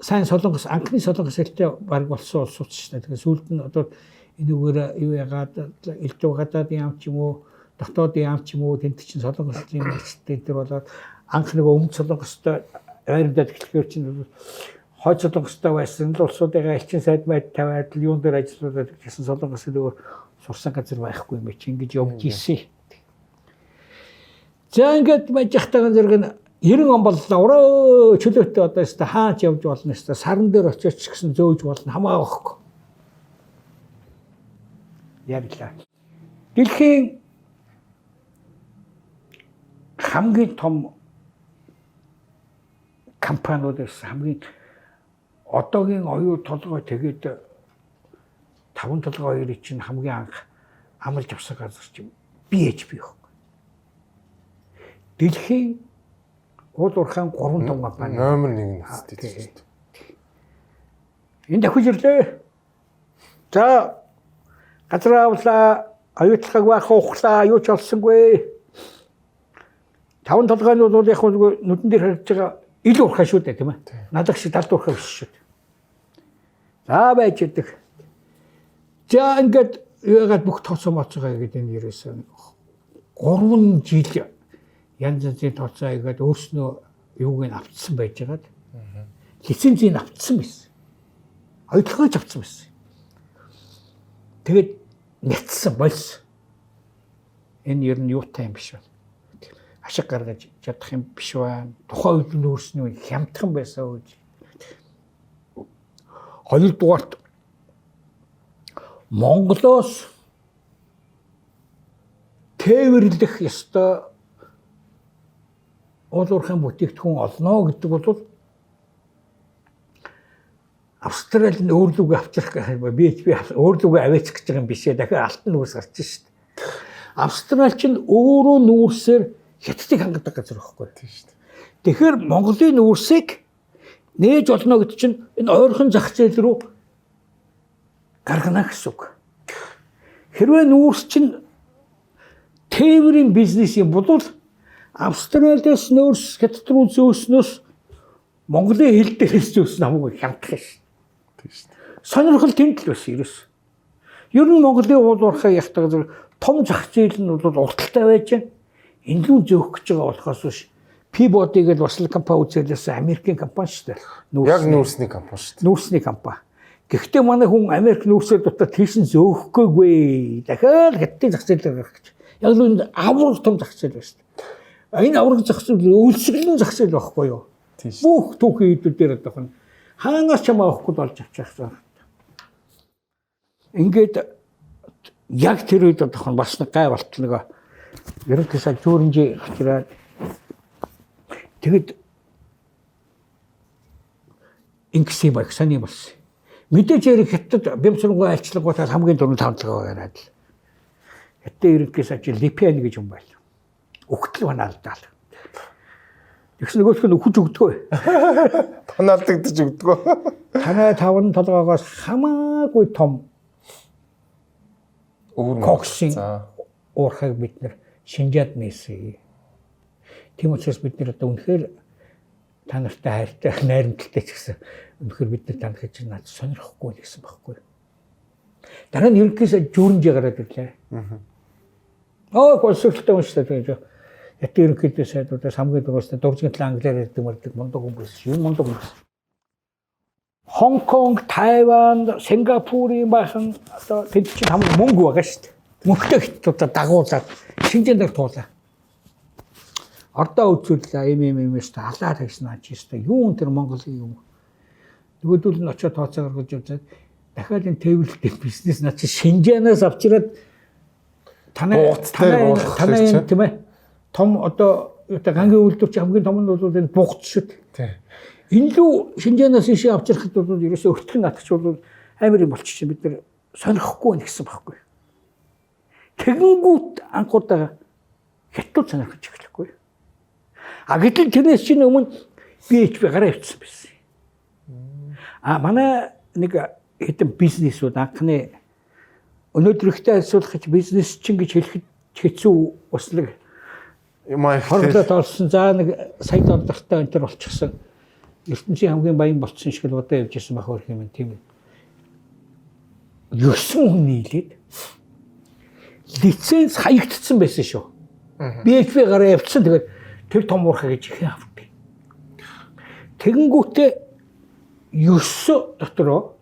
сайн солонгос анхны солонгос хэлтэй баг болсон улсууд шүү дээ. Тэгээ сүүлд нь одоо энэгээр юу ягаад элдв гадаад юм ч юм уу дотоод юм ч юм уу тэнд чинь солонгосын хэлтэй тэр болоод анх нэг өмнө солонгостой ойрдод эхлэхээр чинь хойд солонгостой байсан л улсуудын элчин сайд байд тавиад л юун дээр ажилладаг гэсэн солонгос өөр сурсан газар байхгүй юм чи ингэж явж ийсэн. За ингээд байж хатагаан зэрэг нь 90 он боллоо. Өрөө чөлөөтэй одоо өстө хаач явж болно өстө сарн дээр очиж ч гэсэн зөөж болно хамаагүй. Ярьлаа. Дэлхийн хамгийн том компаниудаас хамгийн одоогийн оюу толгой тэгээд 5 толгой хоёрыг чинь хамгийн анх амлж авсан газар чинь BHP баг. Дэлхийн уул уурхайн 3 том компани номер 1 нэстэй шүү дээ. Энд давхиж ирлээ. За газар авлаа, оюутлахыг байх ухлаа, юу ч олсонгүй. 5 толгойн бол яг нүдэн дээр харагдж байгаа ил уурхай шүү дээ тийм ээ. Надад шиг талд уурхай биш шүү дээ. За байж идэг. За ингээд яагаад бүх тооцоо моцоо гэдэг энэ ерөөсөө 3 жил янз янзын тооцоо хийгээд өөрснөө юуг нь авцсан байж байгаад лицензийг авцсан байсан. Ойлгож авцсан байсан. Тэгээд нэтсэн болсон. Энэ ер нь юутай юм биш байна. Ашиг гаргаж чадах юм биш байна. Тухайн үед нь өөрснөө хямдхан байсан гэж. Хоёрдугаарт Монголоос тээвэрлэх ёстой уул уурхайн бүтээгдэхүүн олно гэдэг бол Австрали нь өөрлөгөө авчрах би өөрлөгөө аваачих гэж байгаа юм биш ээ. Дахиад алтан нүүрс гарч шít. Австралич нь өөрөө нүүрсээр хятадыг хангадаг газар байхгүй. Тийм шүү дээ. Тэгэхээр Монголын нүүрсийг нээж олно гэдэг чинь энэ ойрхон зах зээл рүү гаргана гэсэн үг. Хэрвээ нүүрс чинь тээврийн бизнес юм бол Австралиас нүүрс хятад руу зөөснөөс Монголын хил дээрээс зөөснө хамаагүй хямдах шээ. Тийм шүү дээ. Сонирхол тэнд л байсан ерөөс. Ер нь Монголын уул уурхай яхдаг том зах зээл нь бол урталтай байж байна. Энэ лүү зөөх гэж байгаа болохоос биш. Peabody гэдэг бас л компани үзүүлээс Америкийн компани шүү дээ. Яг нүүрсний компани шүү дээ. Нүүрсний компани. Гэхдээ манай хүн Америк нүүрсээр дутаа тийш нь зөөхгүйгүй. Дахиад хятадын зах зээлээр гарах гэж. Яг л энэ авраг том зах зээл байна шүү дээ. Энэ авраг зах зээл өлсгөлэн зах зээл байхгүй юу? Бүх түүхийн хэдүүдээр одоо хон хаанаас ч юм авахгүй болж авчихсан. Ингээд яг тэр үед одоо хон бас нэг гай болтноо. Ерөнхий сайд Жүүрэнжи хачраад тэгэд ингэсэн баг саний болсон. Мэдээж яриг хятад бямцрангуй айлчлангуудаар хамгийн дөрөв тавталгаа яриад л. Хятад ерөнхий сайд Липиан гэж юм байл. Өгтөл банаалдаал. Тэгс нөгөөх нь өгч өгдөгөө. Танаалдагдаж өгдөгөө. Танай таван толгоогоос хамаагүй том коксин уурхайг бид нэр шинжаад нээсэн. Тийм учраас бид нэр одоо үнэхээр та нартай хайртай найрамдалтай ч гэсэн үнэхээр бид нар танах гэж наад сонирхгүй гэсэн байхгүй. Дараа нь ерөнхийдөө Жүүрэнжи гараад ирлээ. Консультант уншдаг гэж. Ят ерөнхийдөө сайдуудаас хамгийн дөрөвстэй дуржин талаа англиар ярьдаг мөрдөг мундаг хүмүүс шүү. Мундаг хүмүүс. Хонконг, Тайван, Сингапурын бахан одоо тэд чинь хамгийн мөнгө байгаа шүү дээ. Мөнгөтэй хятадуудаа дагуулаад шинжээндээр туулаа. Ордоо үзүүллээ эмээс халаа тавьсан аж ёстой. Юу энэ Монголын юм. Нөгөөдөл нь очиод тооцоо гаргаж яваад дахиад энэ тээвэрлэлтэй бизнес наа чи Шинжаанаас авчираад танай тийм ээ том одоо гангийн үйлдвэр чи хамгийн том нь бол энэ бугц шүү дээ. Тийм. Энэ лүү Шинжаанаас ишээ авчирхад бол ерөөсөө өртгөн натгач бол амар юм болчих чинь бид нар сонирхгүй байна гэсэн байхгүй. Тэгэнгүүт анхудаага хятад сонирхож эхлэхгүй. А гэтэл тэрнээс чинь өмнө BHP гараа өвчсөн байсан. Манай нэг хэдэн бизнесүүд анхны өнөөдөр ихтэй альсуулах гэж бизнес чинь гэж хэлэхэд хэцүү бас нэг юм аа хорлоод олсон. За нэг сая доллартай энэ төр болчихсон. ертөнцийн хамгийн баян болцсон шиг л удаа явж ирсэн байх өөр юм тийм. 9 хүн нийлээд лиценз хаягдсан байсан шүү. BHP гараа явцсан тэгээд тэр том уурхай гэж их авдаг. Тэгэнгүүтээ 9 дотроо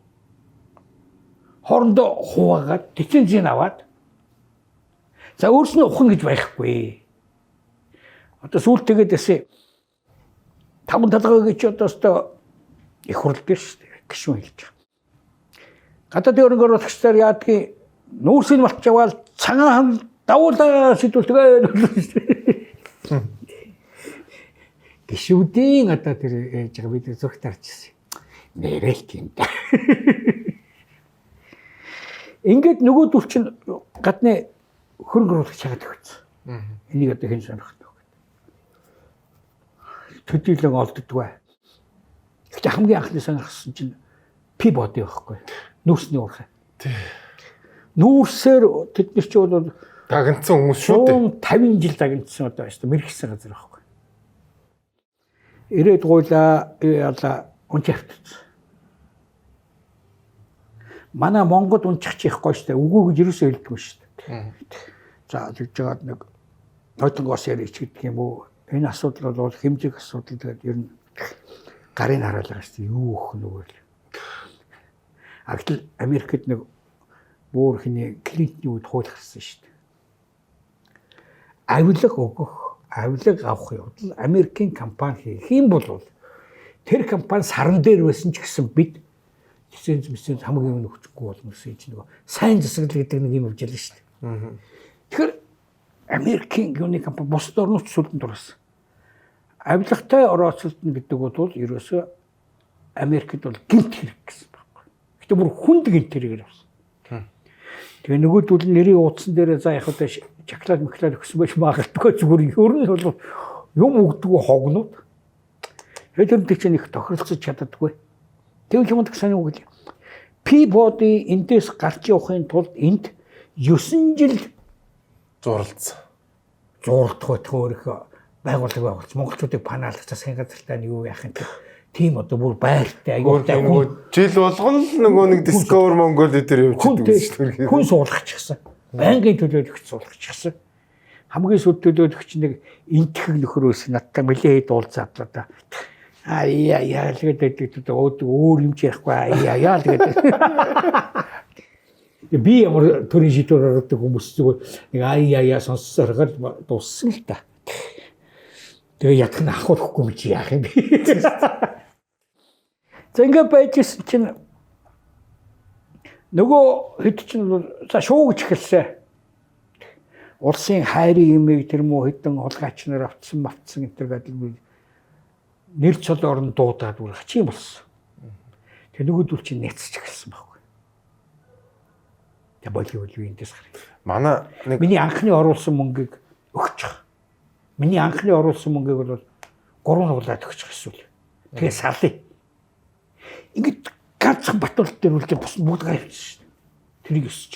хоорондоо хуваагаад лицензийг аваад за өөрснөө ухна гэж байхгүй. Одоо сүүлд тэгээд эсэ 5 талгаа гэж одоо их хурлдэр шүү дээ. Гişүн хэлж байгаа. Гадаад өрөнгөөр оруулагчдаар яадгийн нүүрсийг малтчавал цагаан давуулаа сэдвүүлдэг. Гişүүдийн одоо тэр ээж байгаа бид зурагт харчихсан. Нэрэл тийм да. Ингээд нөгөө дүр чинь гадны хөрөнгө оруулагч хагаад өгсөн. Энийг одоо хэн сонирхдаг вэ? Төдийлөн олддог бай. Гэхдээ хамгийн анхны сонирхсан чинь Peabody байхгүй. Нүүрсний уурхай. Тий. Нүүрсээр тэд нар ч бол дагнцсан хүмүүс шүү дээ. 50 жил дагнцсан одоо байна шүү дээ. Мэрхсэн газар байхгүй. Ирээд гуйлаа яла унчигдсан. Манай Монгол унчих их гоё шүү дээ. Үгүй гэж юусоо хэлдэггүй шүү дээ. За тэгж жагаад нэг нойтонгоос ярих гэдэг юм уу? Энэ асуудал бол хэмжиг асуудал тэгээд ер нь гарын хараалаа шүү дээ. Юу өх нөгөө л. Агтл Америкт нэг бүр хиний Клинтны үед хууль гарсан шүү дээ. Авилга өгөх, авилга авах явдал Америкийн компани хийх юм бол тэр компани саран дээр байсан ч гэсэн бид лиценз хамгийн өмнө өгчихгүй болно гэсэн чинь нөгөө сайн засаглал гэдэг нэг юм явж байлаа шүү дээ. Тэгэхээр Америкийн юуны компани бусад орнууд сүлдэнд орсон. Авилгатай орооцолтно гэдэг бол ерөөсөө Америкт бол гинт хэрэг гэсэн байна. Гэтэ бүр хүнд гинтэрээр авсан. Тэгээ нөгөөдөл нь нэрийн утсан дээр за яг одоо шоколад мөхлөд өгсөн байж магадгүй зүгээр ер нь бол юм өгдөггүй хогнууд. Хэдэн чинь их тохиролцож чаддаггүй. Тэгвэл юмд сайн үг л. Peabody эндээс гарч явахын тулд энд 9 жил зуралцсан. Зурдах төөрөх байгууллага байгуулсан. Монголчуудыг панаалах засгийн газартаа юу яах юм тийм одоо бүр байртай аюултай жил болгоно л нөгөө нэг Discover Mongol дээр явж байдаг шүү дээ. Хүн суулгачихсан. Байнгын төлөөлөгч суулгачихсан. Хамгийн сүд төлөөлөгч нэг энтхэг нөхрөөс надтай мэлээд уулзаад л да. Яа тэгээд өөр юм ярихгүй яа тэгээд би ямар төрийн шийдвэр гаргадаг хүмүүс зүгээр нэг сонссоор гал дууссан л та. Тэгээ ятг нь ахуулахгүй юм чи яах юм бэ? За ингэ байжсэн чинь нөгөө хэд чинь за шуугч эхэлсэн. Улсын хайрын имийг тэр муу хэдэн олгаач нар авцсан энэ төр гадаг нэр цол орон дуудаад бүр хачин болсон. Тэр нөгөөдөл чинь нэцэж эхэлсэн байхгүй. Тэ болов эндээс гарах. Манай нэг миний анхны оруулсан мөнгийг өгчих. Миний анхны оруулсан мөнгийг бол 3 нуглаад өгчих эсвэл. Тэгээ салъя. Ингээд ганцхан Батболт дээр үлдээ бус бүгд гарчихсан шүү дээ. Тэрийг өсөж.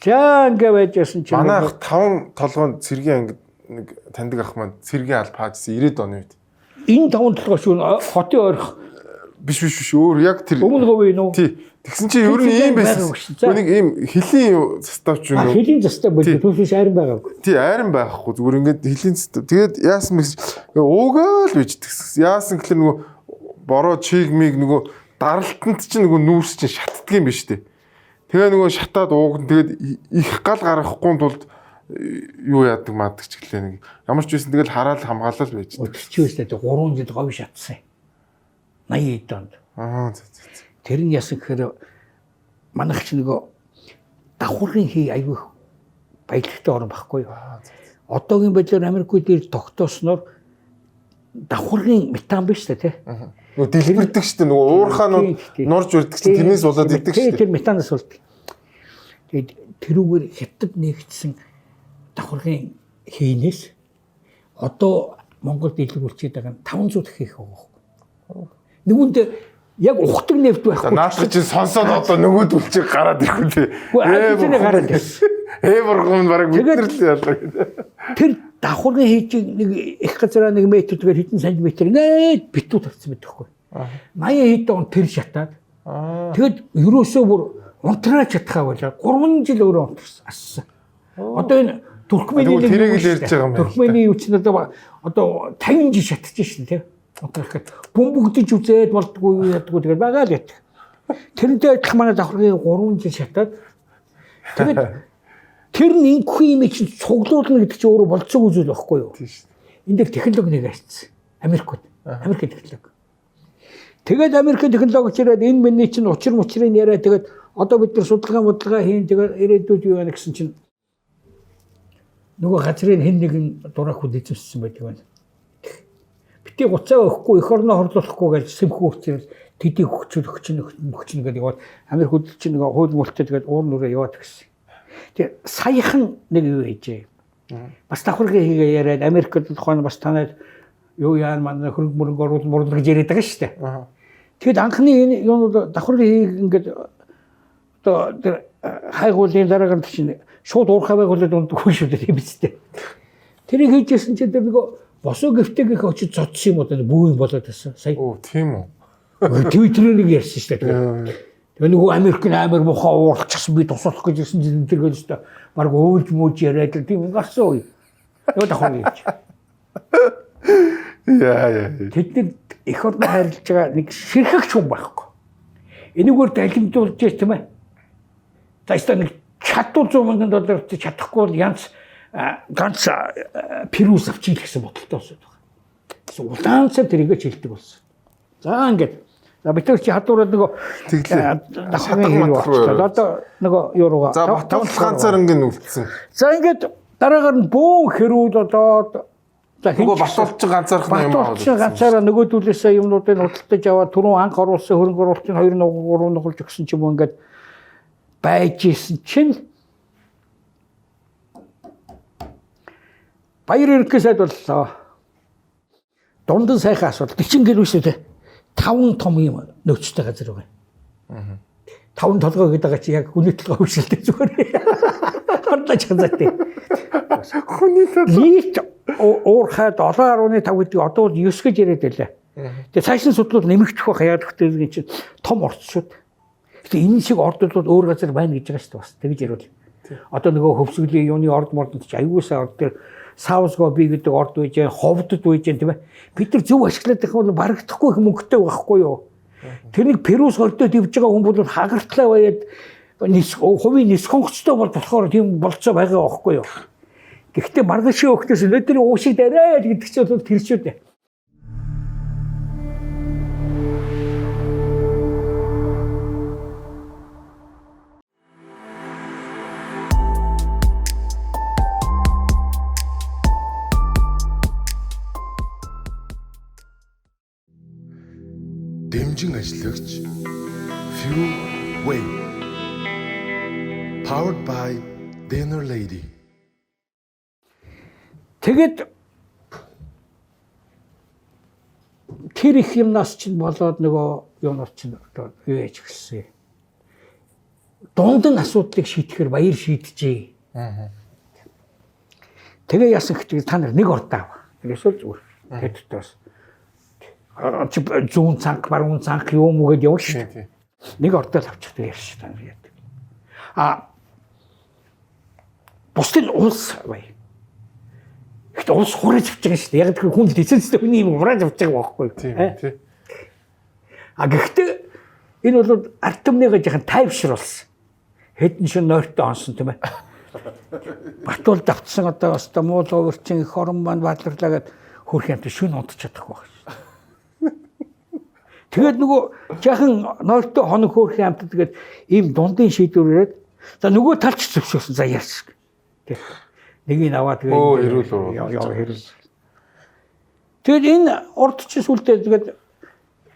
За ингээ байжсэн чинь манай 5 толгойн цэргийн анги нэг таньдаг ах маань цэргийн алба хаажсан 90-ад оны үед. Энэ 5 толгой шүү хотын ойрох биш өөр яг тэр өмнө говь нүү. Тий. Тэгсэн чинь ер нь ийм байсан. Нэг ийм хөлийн заставч юм. Хөлийн застав бол түүнээс айран байгаагүй. Тий, айран байхгүй. Зүгээр ингээд хөлийн застав. Тэгээд яасан бэ? Уугаал бийж тэгсэн. Яасан гэхэл нөгөө бороо чигмиг нөгөө даралтанд чинь нөгөө нүүрс чинь шатдаг юм биш үү? Тэгээ нөгөө шатаад ууган тэгээд их гал гаргахгүй тулд юу яадаг маадаг ч гэлээ нэг. Ямар ч байсан тэгэл хараал хамгаалал байж. Өчигч үстэй 3 жил говь шатсан. 80 донд. Тэр нь яасан гэхээр манайх ч нөгөө давхаргын хий аягүй баялагтай орон байхгүй юу. Одоогийн байдлаар Америкууд дээр тогтоосноор давхаргын метан биш үү те. Нөгөө дэлбэрдэг шүү дээ нөгөө уурхаанууд норж үрдэг чинь тэрнээс болоод идэг шүү дээ. Тэр метанаас болдог. Тэгээд тэрүүгээр хятад нэгдсэн давхаргын хийнээс одоо Монголд дэлгүүрчээд байгаа 500 дахин их байгаа. Нөгөөнд яг ухдаг нефт байхгүй. Наадах чинь сонсоод одоо нөгөөд үлчиг гараад ирэх үлээ. Үгүй гараад ирсэн. Бургам бараг мэдрэрлээ ялла. Тэр давхаргын хийж нэг их газараа 1 метр тэгээд хэдэн сантиметр нээд битүү тавьсан байдаг хгүй. 80 хэд он тэр шатаад. Тэгэд ерөөсөө бүр унтраа чадхаа болоо 3 жил өөрөө унтарсан ассан. Одоо энэ Туркменийн тэрийг л ярьж байгаа юм байна. Туркменийн юу ч одоо 50 жил шатчих шин тий. Унтрахад бөмбөгдөж үзээд болдгоо ядгүй тэгээд байгаа л ят. Тэрнтэй адилхан манай давхаргын 3 жил шатаад тэгээд тэр нь инхгүй юм чинь цуглуулна гэдэг чинь өөрөө болцоогүй зүйл байхгүй юу? Тийм шүү. Энд дээр технологи нэг арчсан. Америк технологи. Тэгээд Америк технологич ирээд энэ миний чинь учир мучрыг яриа тэгээд одоо бид нар судалгаа хийн тэгээд ирээдүйд юу яана гэсэн чинь нөгөө газрын хэн нэгэн дурах хүд эзэмссэн байдаг байна. Бити гуцаа өгөхгүй эх орноо хорлуулахгүй гэж сэмхүү учраас тэдийг өгч гэдэг яваад Америкууд чинь нөгөө хууль муултаа тэгээд уур нүрээ яваад гисэн. Тэгээ саяхан нэг юу хийжээ. Бас давхаргын хийгээ яриад Америкт тухайн бас танаад юу яан манай хөрөнгө мөрөнгө оруулалт мурлаг гэж яриад байгаа шүү дээ. Тэгэд анхны энэ юу давхаргын хийг ингээд одоо тэр хайгуулын дараагаар чинь шууд уурхай байгуулад ундгүй шүү дээ тийм биз дээ. Тэрийг хийжсэн чинь тэр нөгөө босоо гифтэг их очиж цодсон юм уу бүү юм болоод байсан. Сая. Оо тийм үү. Твиттерээр нэг ярьсан шүү дээ. Тэгээ нөгөө Америк амар мухаа уурчихсан би тусалах гэж ирсэн чинь тэр гэж та баг өөлж мөөж яриад тийм гарсан уу. Юу давхар юм чи. Яа. Тэд их орны хайрлаж байгаа нэг ширхэгч хүн байхгүй. Энийгээр далимдуулж тийм ээ. Тааштай нэг $100,000 чадахгүй бол янз ганц пирус авчих гэсэн бодолтой болсон байна. Улаан цав тэрийгэ чилдэг болсон. За ингээд бид нар чи хадуураад нөгөө давхаргын хий болчихлоо. Одоо нөгөө юу руугаа. За Батболт ганцаар ингэ үлдсэн. За ингээд дараагаар нь бөөн хэрүүд одоо За нөгөө Батуулч ганцаарх юм аа. Батуулч ганцаараа нөгөөдүүлээсээ юмнуудыг худалдаж аваад түрүүн анх оруулсан хөрөнгө оруулалтын 2 нугуур 3 нугуулж өгсөн ч юм уу ингээд байж исэн чинь Баяр Ерөнхий сайд боллоо. Дундан сайхан асуудал 40 гэр үстэй 5 том юм нөөцтэй газар байгаа. 5 толгой гэдэг байгаа чи яг хүний толгой хөвшилтэй зүгээр. Харлаж ханзаатай. Хүний толгой. Нийт уурхай 7.5 гэдэг одоо 9 гэж яриад байлаа. Тэгээ цааш нь судлууд нэмэгдэх байх яа гэвэл чинь том орцшууд. Тэгээ энэ шиг ордууд өөр газар байна гэж байгаа шүү дээ бас. Тэгж ярил. Одоо нөгөө хөвсгөлийн юуны орд мордод чи аюулсаа орд дээр Саусго би гэдэг орд үйж, ховдод үйж тийм ээ. Бид нар зөв ашиглаад их бол барагдахгүй их мөнгөтэй байхгүй юу? Тэрнийг Перус ордод ивж байгаа хүн бол хагартлаа баяад хувийн нисхонгоцтой бол болохоор тийм болцоо байгаа байхгүй юу? Гэхдээ маргашийн өгтөөс өнөөдрийн уушиг дээрээ гэдэг чинь бол тэр шүү дээ. Дэмжин ажиллагч Few Way. Powered by Dinner Lady. Тэгэд тэр их юмнаас чинь болоод нөгөө юунаас чинь одоо юу яж гисэн. Дундын асуудлыг шийдэхээр баяр шийдэжээ. Тэгээ яасан гэхдээ та нар нэг ордоо ав. Эсвэл зүгээр. Тэдтээс зүүн цанх, баруун цанх юм уу гэдээ явна шүү дээ. Нэг ордоо авчихдаг ярьж та нар яадаг. Бусдын улс бай. Ихт улс хураж авч байгаа шүү дээ. Яг тэр хүн лицензтэй хүний юм хураж авч байгаа байхгүй. Тийм. Гэхдээ энэ бол ард түмнийгээ жоохон тайвшруулсан. Хэдэн шин нойртой онсон тийм ээ. Батуул давтсан одоо өстой муул өөрчин их орон маань бадларлаагаад хөрх юмт шүн унтчих чадахгүй байна. Тэгээд нөгөө жаахан нойртой хоног хөөрх юмт тэгээд ийм дундын шийдвэрээд за нөгөө талч зөвшөөрсөн за ярьс. Тэг. Нэгийг аваад тэгээд хэрүүл. Тэгээд энэ урд чи сүлдээ тэгээд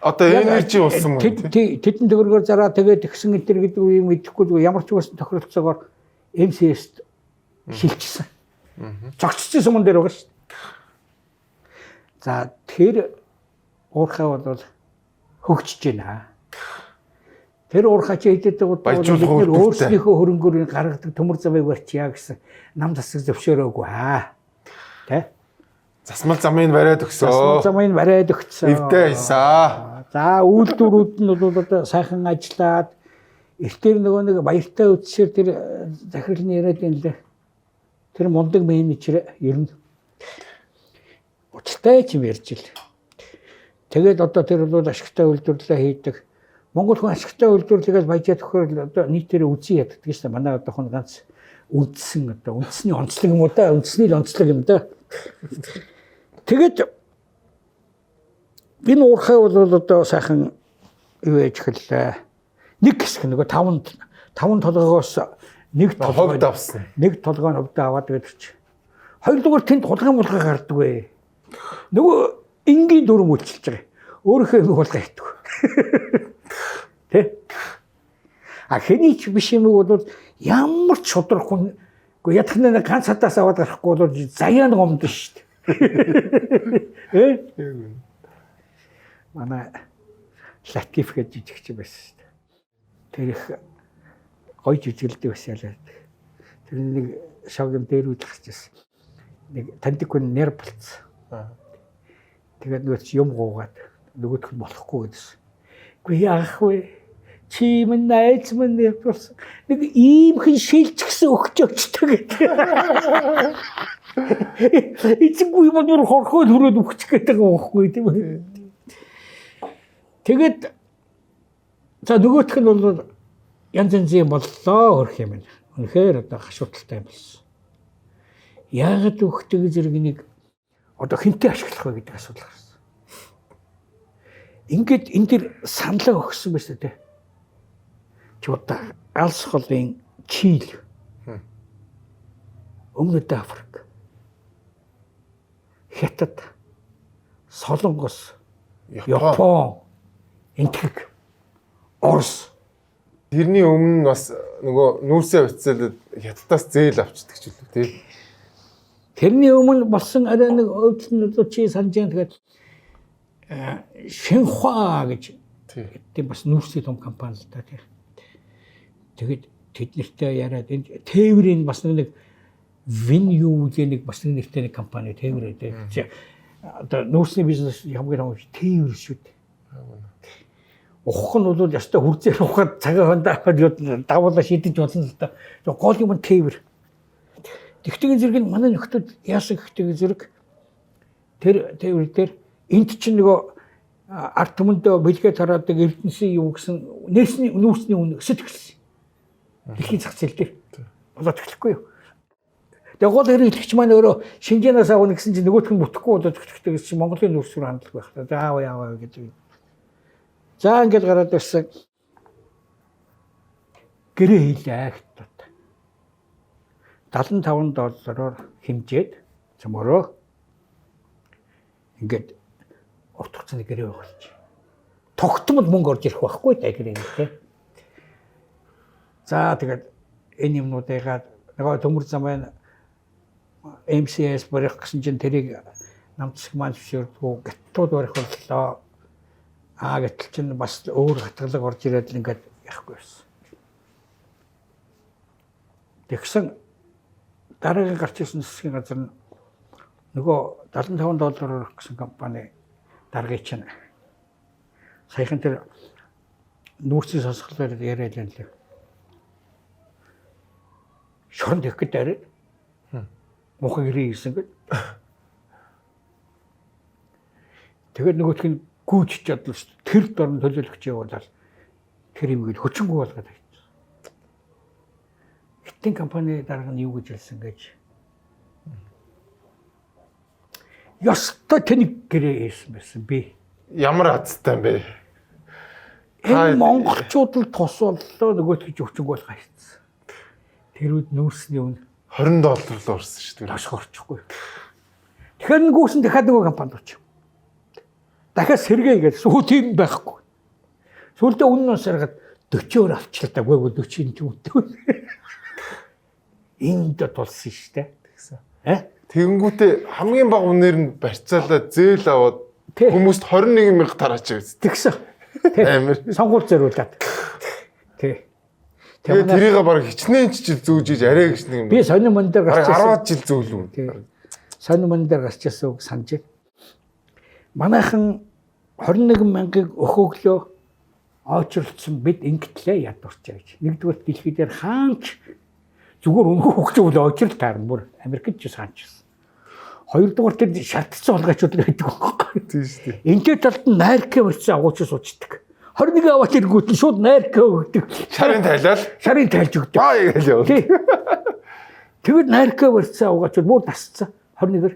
одоо энержи болсон юм. Тэдэн төгрөгөөр зараа тэгээд тэгсэн энэ гэдэг юм идэхгүй ямар ч үгүйсэн тохиролцоогоор МСС-д шилжчихсэн. Зогцсон суман дээр байгаа шүү дээ. За тэр уурхай бол хөгжиж байна. Тэр уурхай чи хэдэд байгаа бид нэр өөрсдийнхөө хөрөнгөөр гаргадаг төмөр замыг барьчаа гэсэн нам засаг зөвшөөрөөгүй аа. Тэ? Засмал замыг бариад өгсөн. Засмал замыг бариад өгсөн. Эвдээ хийсэн. За үйлдвэрүүд нь бол одоо сайхан ажиллаад эртээр нөгөө нэг баяртай үдсээр тэр захирлын яриад юм лээ. Тэр мундаг менежер ер нь учиртай ч юм ярьж ил. Тэгээд одоо тэр бол ашигтай үйлдвэрлэлээ хийдэг. Монгол хүн ашигтай үйлдвэрлэлээс баяжаад өгөхөөр одоо нийтээр үзий яддаг гэсэн манай одоо хүн ганц үндсэн одоо үндэсний онцлог юм уу да? Үндэсний онцлог юм да. Тэгээд энэ уурхай бол одоо сайхан юу яж хэллээ. Нэг хэсэг нөгөө 5 толгоогоос нэг толгойд авсан. Нэг толгой нь өвдөө аваад байдаг чи. Хоёрдугаар тэнд хулгай гардаг вэ. Нөгөө энгийн дүрм үйлчилж байгаа. Өөрөөхөө юм хулгай хийдэг. Тэ? Хэний ч биш юм бол ямар ч шудрах хүн үгүй ядахнаа ганц хатаас аваад гарахгүй бол заяа гомдно шүү дээ. Манай Латиф гэж жижигч байсан шүү дээ. Тэр их гоё жижиглдэг байсан ялаа. Тэр нэг шавгын дээр үл гарч ирсэн. Нэг таньдаг хүн нэр болцсон. Тэгээд нөгөө чи юм гуугаад нөгөөх нь болохгүй гэдсэн. Үгүй яах вэ? Чи минь найз минь нэр болсон. Нэг ийм хэн шилжчихсэн өгч өчтэй гэдэг. Эцэггүй юм бол хорхоод хүрээд өгчих гэдэг байгаа байхгүй тийм үү? Тэгээд за нөгөөх нь бол янз янзын боллоо хөрх юм. Үнэхээр одоо хашууталтай болсон. Яагаад өгдөг зэрэгнийг одоо хинтээ ашиглах вэ гэдэг асуудал гарсан. Ингээд энэ төр саналаа өгсөн байсан тий. Чи одоо алс холын Чили. Өмнөд Африк. Хятад, Солонгос, Япон. Япон, Энтэг, Орос. Тэрний өмнө бас нөгөө нүүрсээ уцaalаад хятадаас зээл авчдаг ч үлээ тий. Тэрний өмнө болсон арай нэг өвдлөнүүд чи санаж байгаа. Тэгээд Шинхуа гэж тийм бас нүүрсийн том компани л та тий. Тэгээд тэд нэртэй яриад энэ тээврийн бас нэг Venue гэх нэг бас нэг нэртэй компани тээвэр тий. Одоо нүүрсний бизнес хамгийн том тээвэр шүү дээ. Ухах нь бол ястай хүрзээр ухаад цагаа хондаа давуулаа шийдэж болно л да. Гол юм тээвэр. Тэгтгийн зэрэг нь манай нөхдөд яасан гэхдээ зэрэг тэр тээвэр дээр энд чинь нөгөө ард түмэндээ бэлгээ тараадаг эрдэнэсийн юу гэсэн нүүрсний үнэ өсөж эхэлсэн. Дэлхийн зах зээл дээр болоод эхлэхгүй юу. Тэгээ гол хэрэглэгч маань өөрөө Шинжэнээс авах гэсэн чинь нөгөөх нь бүтэхгүй болоод эхлэхдээ гэсэн чинь Монголын нүүрс рүү хандлах байх. За яаваа гэдэг. За ингээд гараад ирсэн. Гэрээ хийлээ хятад. $75 хэмжээд цөмөрөө ингээд утгацны гэрээ болж. Тогтмол мөнгө орж ирэх байхгүй та гэрээ тий. За тэгээд энэ юмнуудыгаа нөгөө төмөр замын MCS барих гэсэн чинь тэрийг намцсаг маань зөвшөөрдгөө гаттууд барих боллоо. Гэтэл чинь бас өөр хатгалаг орж ирээд л ингээд яахгүй байсан. Тэгсэн дараагийн гарч ирсэн засгийн газар нь нөгөө $75 гэсэн компани даргыг чинь саяхан тэр нүүрсийн сонсголоор яриад л л. Шоронд их гэдэг мохоо гэрээ хийсэн гэд. Тэгээд нөгөөх нь гүйж чадлаа шүү дээ. Тэр дорн төлөөлөгч явуулаад тэр юм гээд хөчөнгөө болгоод тавьчихсан. Хиттийн компани дарга нь юу гэж хэлсэн гэж. Ястаа тэнийг гэрээ хийсэн байсан би. Ямар азтай юм бэ? Энэ монголчууд л тус боллоо нөгөөт гэж өчөнгөө болгоо хийсэн. Тэр үед нүүрсний үнэ $20 л орсон шүү дээ. Таш горчихгүй. Тэгэхээр нөгөөс нь дахиад нөгөө компанид очив. Дахиад сэргээ гэж сүү тийм байхгүй. Сүүлдээ үнэн саргаад 40-оор авчлаа даагүй 40 ч үгүй. Энд тулсан шүү дээ. Тэгсэн. Тэгэнгүүтээ хамгийн бага үнээр нь барьцаалаа зээл аваад хүмүүст 21,000 тараач гэсэн. Тэгсэн. Амар. Сонгуул зориулаад. Тий. Тэгээ тэрийг баг хичнээн жил зүүжиж арай гэж нэг юм. Би сонин мон дээр гарчихсан. 10 жил зөөлөө. Тий. Сонин мон дээр гарчихсан үг санаж. Манайхан 21,000-ыг өхөглөө очрлцсон бид ингэтлээ ядуурчаа гэж. Нэгдүгээр дэлхий дээр хаанч зүгээр өнгө хөгжөөл очрол таарна бүр Америкт ч санчсан. Хоёрдугаар тэр шалтцсан болгоочуд байдаг байхгүй. Тийм шүү дээ. Ингээд талд нь найркэ барьсан агууч суучдаг. 21 аваад ирэнгүүт нь шууд найркэ өгдөг. Шарын тайлж өгдөг. гэж яваа. Тэгээд найркэ барьсан агуучуд бүр тасцсан 21-ээр.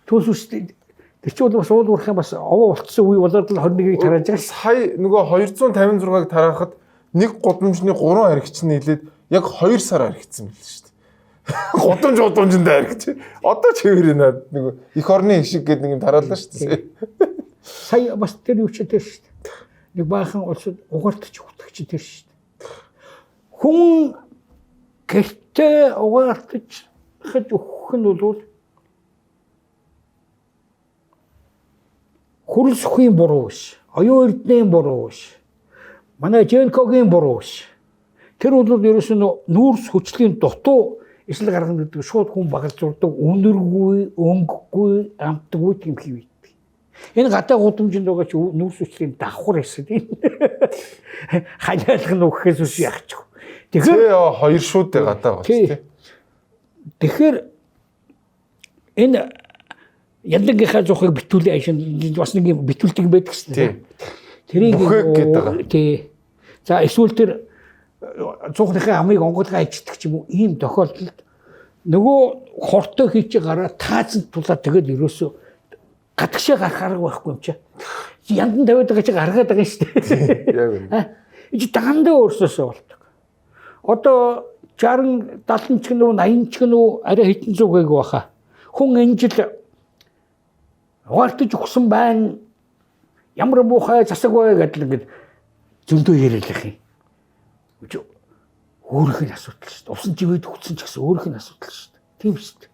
Түүс үстэй тэр чинь бас уулуурхын бас овоо болцсон үе болоод л 21-ийг тарааж байгаа. Сая нөгөө 256-ыг тараахад нэг гудамжны 3 аригч нь хэлээд яг 2 сар аригдсан байл шүү дээ. Гудамжинд аригч. Одоо чивэр нэ нөгөө их орны хишиг гэдэг нэг юм тараалаа шүү дээ. Сая бас тэр юу ч тэр шүү дээ. Нэг баахан улсад угаартч өгдөг тэр шүү дээ. Хүн гэртээ угаартч хэд өгөх нь бол хөрс хөхийн буруу биш. Оюун эрдэнийн буруу биш. Манай Жэнкогийн буруу биш. Тэр бол ерөөсөө нүүрс хүчлийн дутуу эсэл гаргана гэдэг шууд хүн багалзуулдаг үнэргүй, өнгөгүй, амтгүй юм хийв. Энэ гадаа гудамжинд байгаа ч нүүрс хүчлийн давхар эсэл. Ханиалах нь өгөхөөс үс яачих. Тэгэхээр 2 шууд гадаа байгаа шүү дээ. Тэгэхээр энэ ядлагийнхаа зуухыг битүүлээ ашин бас нэг юм битүүлдэг байдаг шүү дээ. Тэрийг тий. За эсвэл тэр зуухныхаа амыг онгойлгоо ичдэг ч юм уу ийм тохиолдолд нөгөө хортой хийж гараа таазан тулаад тэгээд ерөөсөө гадагшаа гарах арга байхгүй юм чи. Яндан тавиад байгаа чи гаргаад байгаа шүү дээ. Яг үнэ. Ич дандаа өөрсөөсөө болдог. Одоо 60 70 ч гэнэ 80 ч гэнэ арай хэдэн зуг байг баха. Хүн энэ жил Угаалтаж өгсөн байна. Ямар муухай засаг бай гэдэл ингээд зөндөө яриалах юм. Өөрийнх нь асуудал шүү дээ. Усан живэд өгсөн ч гэсэн өөрийнх нь асуудал шүү дээ. Тийм шүү дээ.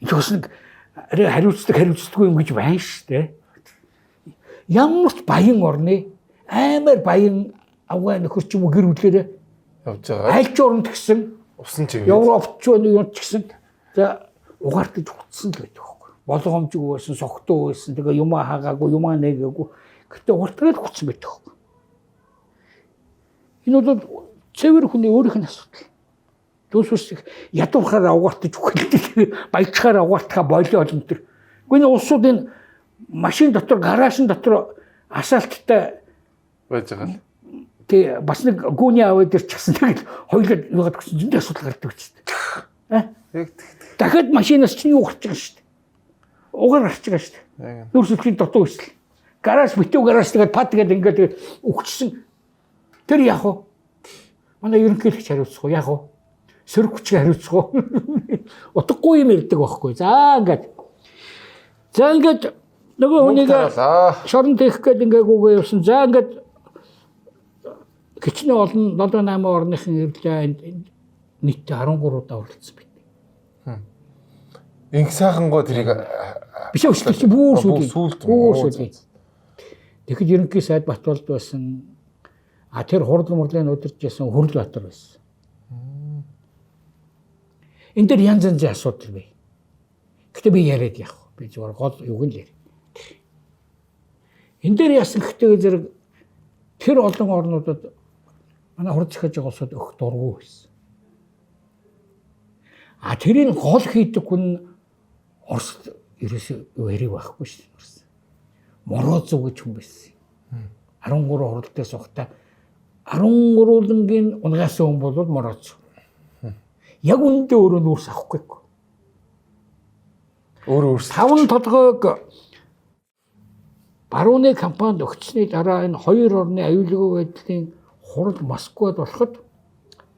Энэ бас нэг хариуцдаггүй юм гэж байна шүү дээ. Ямар ч баян орны амар баян авгаа нөхөр ч юм уу гэр бүлээрээ явж байгаа. аль ч оронд гисэн Усан живэд. Европч юунд ч гэсэн за угаартаж өгсөн л байдаг байхгүй. Болгоомжгүй байсан, согтуу байсан. Тэгээ юм хаагаагүй, юм нээгээгүй. Гэтэ угаартаад өгсөн байдаг байхгүй. Энэ бол цэвэр хүний өөрийнх нь асуудал. Дүүсвс ядуурхаар угаартаж өгөх, баяжхаар угаартахаа болоо юм тэр. Гэхдээ улсуудын машин дотор, гаражн дотор асаалттай байж байгаа л. Тэ бас нэг гүний аваад ирчихсэн. Тэгэл хоёулаа юугаад өгсөн зөндөө асуудал гардаг үстэй. Яг Дахиад машинаас чинь юу гарч байгаа шүү дээ. Угаар гарч байгаа шүү дээ. Дүүсвсийн дутуу өсөл. Гараж битүү гараж тэгээд пад гэдэг ингээд өгчсөн. Тэр яах вэ? Манай ерөнхийлөгч хариуцах уу? Яах вэ? Сөрөг хүчийг хариуцах уу? Утгагүй юм ярьдаг байхгүй. За ингээд нөгөө хүнийг шорон тех гэдэг ингээгүй явсан. За ингээд хичнээн олон 7-8 орныхын ирлээ нийтдээ 13 удаа оролцсон байна. Инх сайхангоо тэрийг биш өчтөж бүр сүүл. Тэгэхэд ерөнхий сайд Батболд байсан. Тэр хурдан мурлын удирж байсан Хөрлөбатар байсан. Энд дээр янз янзын асуудал бай. Гэтэ би яриад явах. Би зүгээр гол юг нь яри. Энд дээр яасан гэхдээ зэрэг тэр олон орнуудад манай хурд захиж байгаа улсууд өгөх дургүй байсан. Тэрийн гол хийдэг хүн Орос ерөөсөө яриг байхгүй шүү дээ. Морозов гэж хүн байсан. 13 хурдтай сухта 13-ын унгаас хүн бол Морозов. Яг үүндээ өөрөө нүүрс авахгүй. Өөрөө 5 толгойг барууны компанид өгчсний дараа энэ хоёр орны аюулгүй байдлын хурал Москвад болоход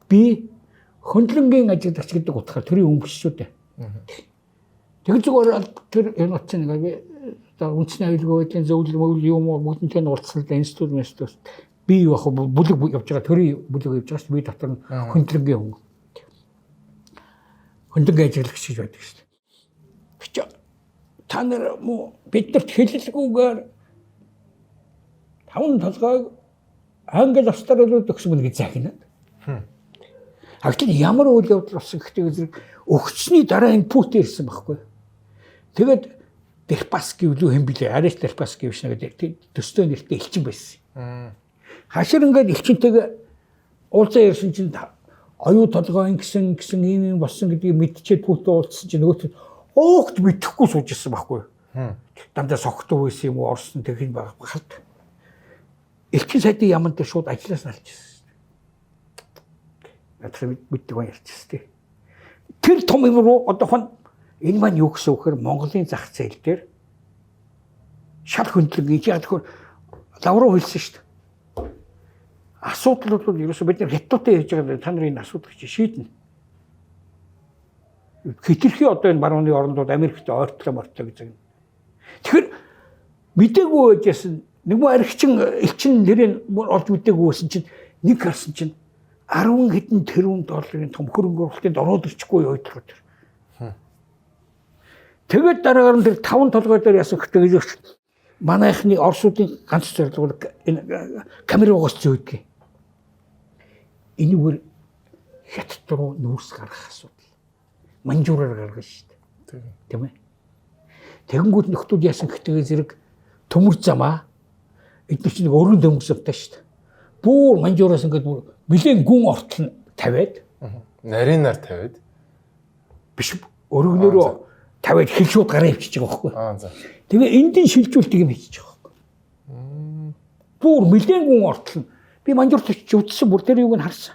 би хөндлөнгийн ажилд очигддаг утгаар төрийн өнгөс шүү дээ. Тэгж зүгээр тэр энэ утсан нэг үндэсний аюулгүй байдлын зөвлөл юм уу бүгднтэй нь уулзсан институт би яг бүлэг явж байгаа төрийн бүлэг явж байгаа шүү. Би дотор нь хөндлөнгийн өнгө. Хөндлөнгийн ажиглагч гэж байдаг шүү. Бич та нар биднэрт хэлэлгүйгээр 5 толгойг англи австралиуд өгсөн мөн гэж загнаад. Хагтад ямар үйл явдал болсон гэхдээ зэрэг өгчсний дараа инпут ирсэн байхгүй. Тэгээд Дерпаски юу хэм билээ? Арест Дерпаски биш нэгэд төстэй нэртэй элчин байсан. Хашир ингээд элчинтэйгээ уулзаа ярьсан чинь оюу толгой ингэсэн ийм болсон гэдгийг мэдчихээд пүтэ уулзсан чинь нөгөөт оогт мэдхгүй сууж ирсэн байхгүй. Дандаа согтуу байсан юм уу орсон тэгэх юм багт. Элчин сайдын яман дээр шууд ажиллаас алж ирсэн. Надад мэддэг юм ярьчихсан. Тэр том юм руу одоохон энэ маань юу гэсэн үг хэрэг Монголын зах зээл дээр шал хөндлөн яг тэгэхээр лавруу хэлсэн шүү дээ. Асуудал бол ерөөсөө бид нар хятадтай ярьж байгаа та нарын энэ асуудлыг шийднэ. Хэтэрхий одоо энэ барууны орнууд Америкт ойртлоо гэж. Тэгэхээр мдээгүй байжсэн нэг муу архичин элчин нэрийг олж мдээгүй байсан чинь нэг харсан чинь 10 хэдэн тэрбум долларын том хөрөнгө оруулалтанд ороод ирчихгүй юу тэр. Тэгээд дараагаар нь тэр 5 толгой дээр яасан гэхдээ манайхны Оросуудын ганц зорилго энэ камеруугаас зөөдөг. Энэгээр хятад руу нүүрс гаргах асуудал. Манжуураар гаргана шүү дээ. Тийм ээ. Тэгэнгүүт нөхдүүд яасан гэхдээ зэрэг төмөр замаа эдгээр чинь өргөн дөмгсөвтэй шүү дээ. Бүүр манжуураас ингээд нэлээд гүн ортол тавиад нарийнаар тавиад биш өргөнөөрөө тавиад хэлшүүд гараа ивчиж байгаа байхгүй. Тэгээ эндийн шилжүүлдэг юм хийж байгаа байхгүй. Бүүр нэлээд гүн ортол би манжуурт очиж үзсэн бүр тэр юуг нь харсан.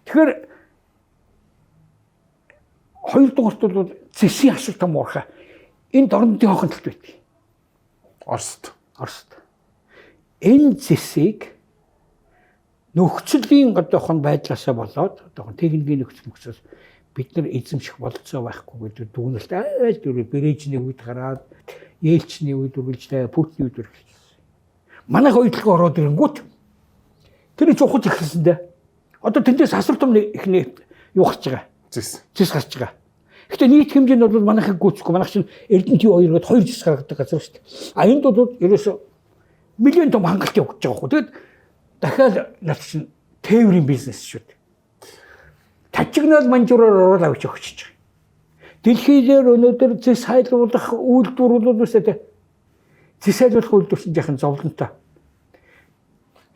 Тэгэхээр хоёрдугаарт бол зэсийн асуулт муурхай. Энэ дорнодын хохонтолт байдаг. Оросд. Энэ зэсийг нөхцөлийн одоохон байдлаасаа болоод одоохон техникийн нөхцөл бид нар эзэмших болцоо байхгүй гэдэг дүгнэлт аль дөрөв Брежневийн үед гараад Ельчний үед үргэлжлээ Путиний үед үргэлжлээ. Манайх ойдлого ороод ирэнгүүт тэр чухал ихсэн дээ. Одоо тэндээс асар том ихний юу гарч байгаа. Зис гарч байгаа. Гэхдээ нийт хэмжээнд бол манайхыг гүйцэхгүй. Манайх чинь Эрдэнэтийн 2 гээд 2 зис гаргадаг газар шүү дээ. А энд бол ерөөсө миллион том хангалт явагдаж байгаа хөө. Тэгэд дахиад над чинь тээврийн бизнес шүү дээ. Тажигнал манжураар ороод авч өгч байгаа. Дэлхийдээр өнөөдөр зис хайлуулах үйлдвэр бол үстэй. Зис хайлуулах үйлдвэр чинь яхан зовлонтой.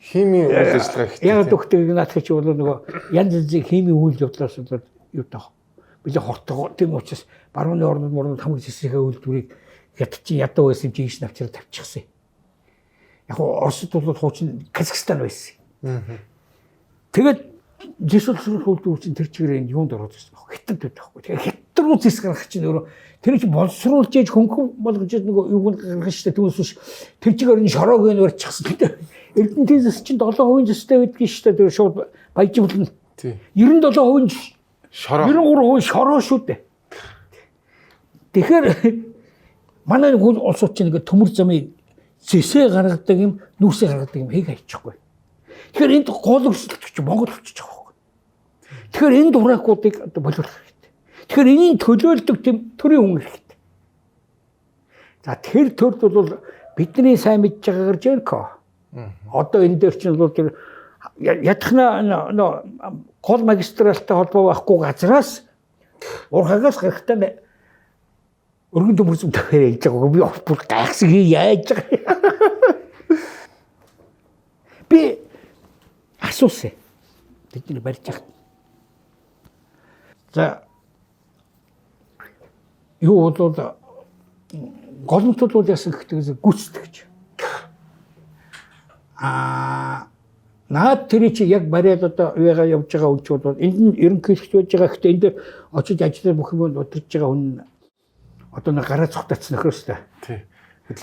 Химийн үйл ажиллагаа ихтэй. Яг дөхтөг наадах чи бол нөгөө янз янзын химийн үйл явдлаас бол юу таах. Билээ хортгоо тийм учраас барууны орнууд хамаг зисийнхээ үйлдвэрийг ят чи ядуу байсан чи ийш навчраа тавьчихсан. Яг Оросд бол хуучин Казахстан байсан. Тэгээд зисүүлсрэх үйлдвэр чинь тэр чигээр юунд ороод ирсэн баг. Хятад байдаг байхгүй. Тэгээд хятад руу зис гаргах чинь өөрөө тэр чинь боловсруулж яж хөнгөн болгож нөгөө юуг гаргах штэ түүнээс биш. Тэр чигээр нь шороог нь урьчихсан. Эрдэнэтийн зис чинь 7% зистэй байдгийн штэ тэр шууд баяжуулна. 97% шороо. 93% шороо шүү дээ. Тэгэхээр манай улсууд чинь нэг төмөр замын зэсээ гаргадаг юм, нүүрсээ гаргадаг юм хийг хайчихгүй. Тэгэхээр энд гол өрсөлдөгч Монгол болчихж байгаа байхгүй. Тэгэхээр энэ дуракуудыг одоо боловсруулах хэрэгтэй. Тэгэхээр энэний төлөөлдөг тийм төрийн хүн хэрэгтэй. За тэр төрд бол бидний сайн мэдж байгаагаар Жерко. Одоо энэ дээр чинь бол тэр ядахна гол магистралтай холбоо байхгүй газраас урхагаас гарахтаа өргөн төмөрсөн тавьяа хийж байгаа. Би бүр гайхсан яаж байгаа. Би асуусан. Бидний барьж байгаа. За юу бол голомтууд бол яасан гэхдээ гүйцэтгэж. Наад тэр чи яг бариад одоо уяга явж байгаа үуч бол энд нь ерөнхийлөгч байж байгаа. Гэхдээ энд очиж ажиллаж бүх юм удирдах байгаа хүн одоо нэг гараа цогтацсан нөхрөөстэй. Тий.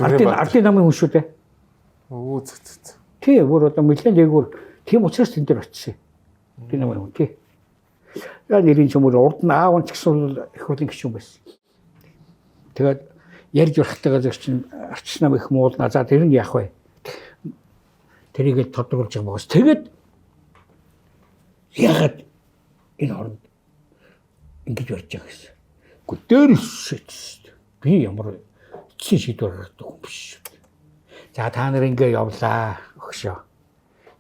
Ардын намын хүн шүү дээ. Өө зү. Тий, бүр одоо мэлэн дээгүүр тийм учраас тэн дээр очив. Тийм намын хүн тий. Яа нэрийн чимээр урд нь аав нь ч гэсэн их хурлын гишүүн байсан. Тэгээд ярьж урахтайгаа зэрэг чинь арч нам их муулна. За тэр нь яах вэ? Тэрийгээ тодруулж байгаа байгаас. Тэгээд ягаад энэ хооронд ингэж барьж байгаа гэсэн. Гэхдээ дээрс би ямар эцсийн шийдвэр гаргадаг юм биш. За та нар ингэ явлаа өгшөө.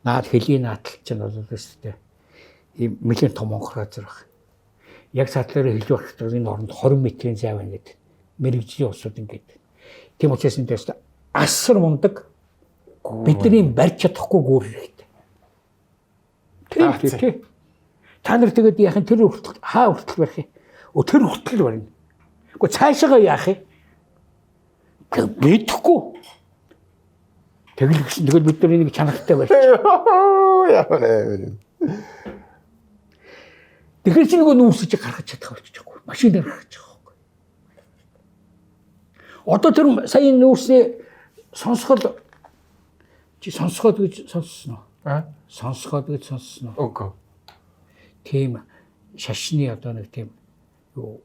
Наад хөлийн наатал чинь бол өстэй. Ийм нэлээд том онгор газар баг. Яг садлаараа хэлж барахтаа энэ хооронд 20 метрийн зай байна гэдэг. Мэргэжлийн усууд ингээд. Тийм учраас энэ дэс асар мундаг бидний барьж чадахгүй гүүр хэрэгтэй. Тийм. Та нар тэгээд яахын тэр хүртэл хаа хүртэл барих юм? Тэр хүртэл барина. Гэхдээ цаашаа яах юм? Мэдэхгүй. Тэгэл бид нар энийг чанартай барьчих. Яа. Тэгэхээр чи нөгөө нүүрсэж гаргаж чадах болчих жоохгүй. Машинаар гаргаж байгаа байхгүй. Одоо тэр сая нүүрсээ сонсгол чи сонсгоод гэж сонссон уу? Сонсгоод гэж сонссон уу? Үгүй. Тийм шашны одоо нэг тийм юу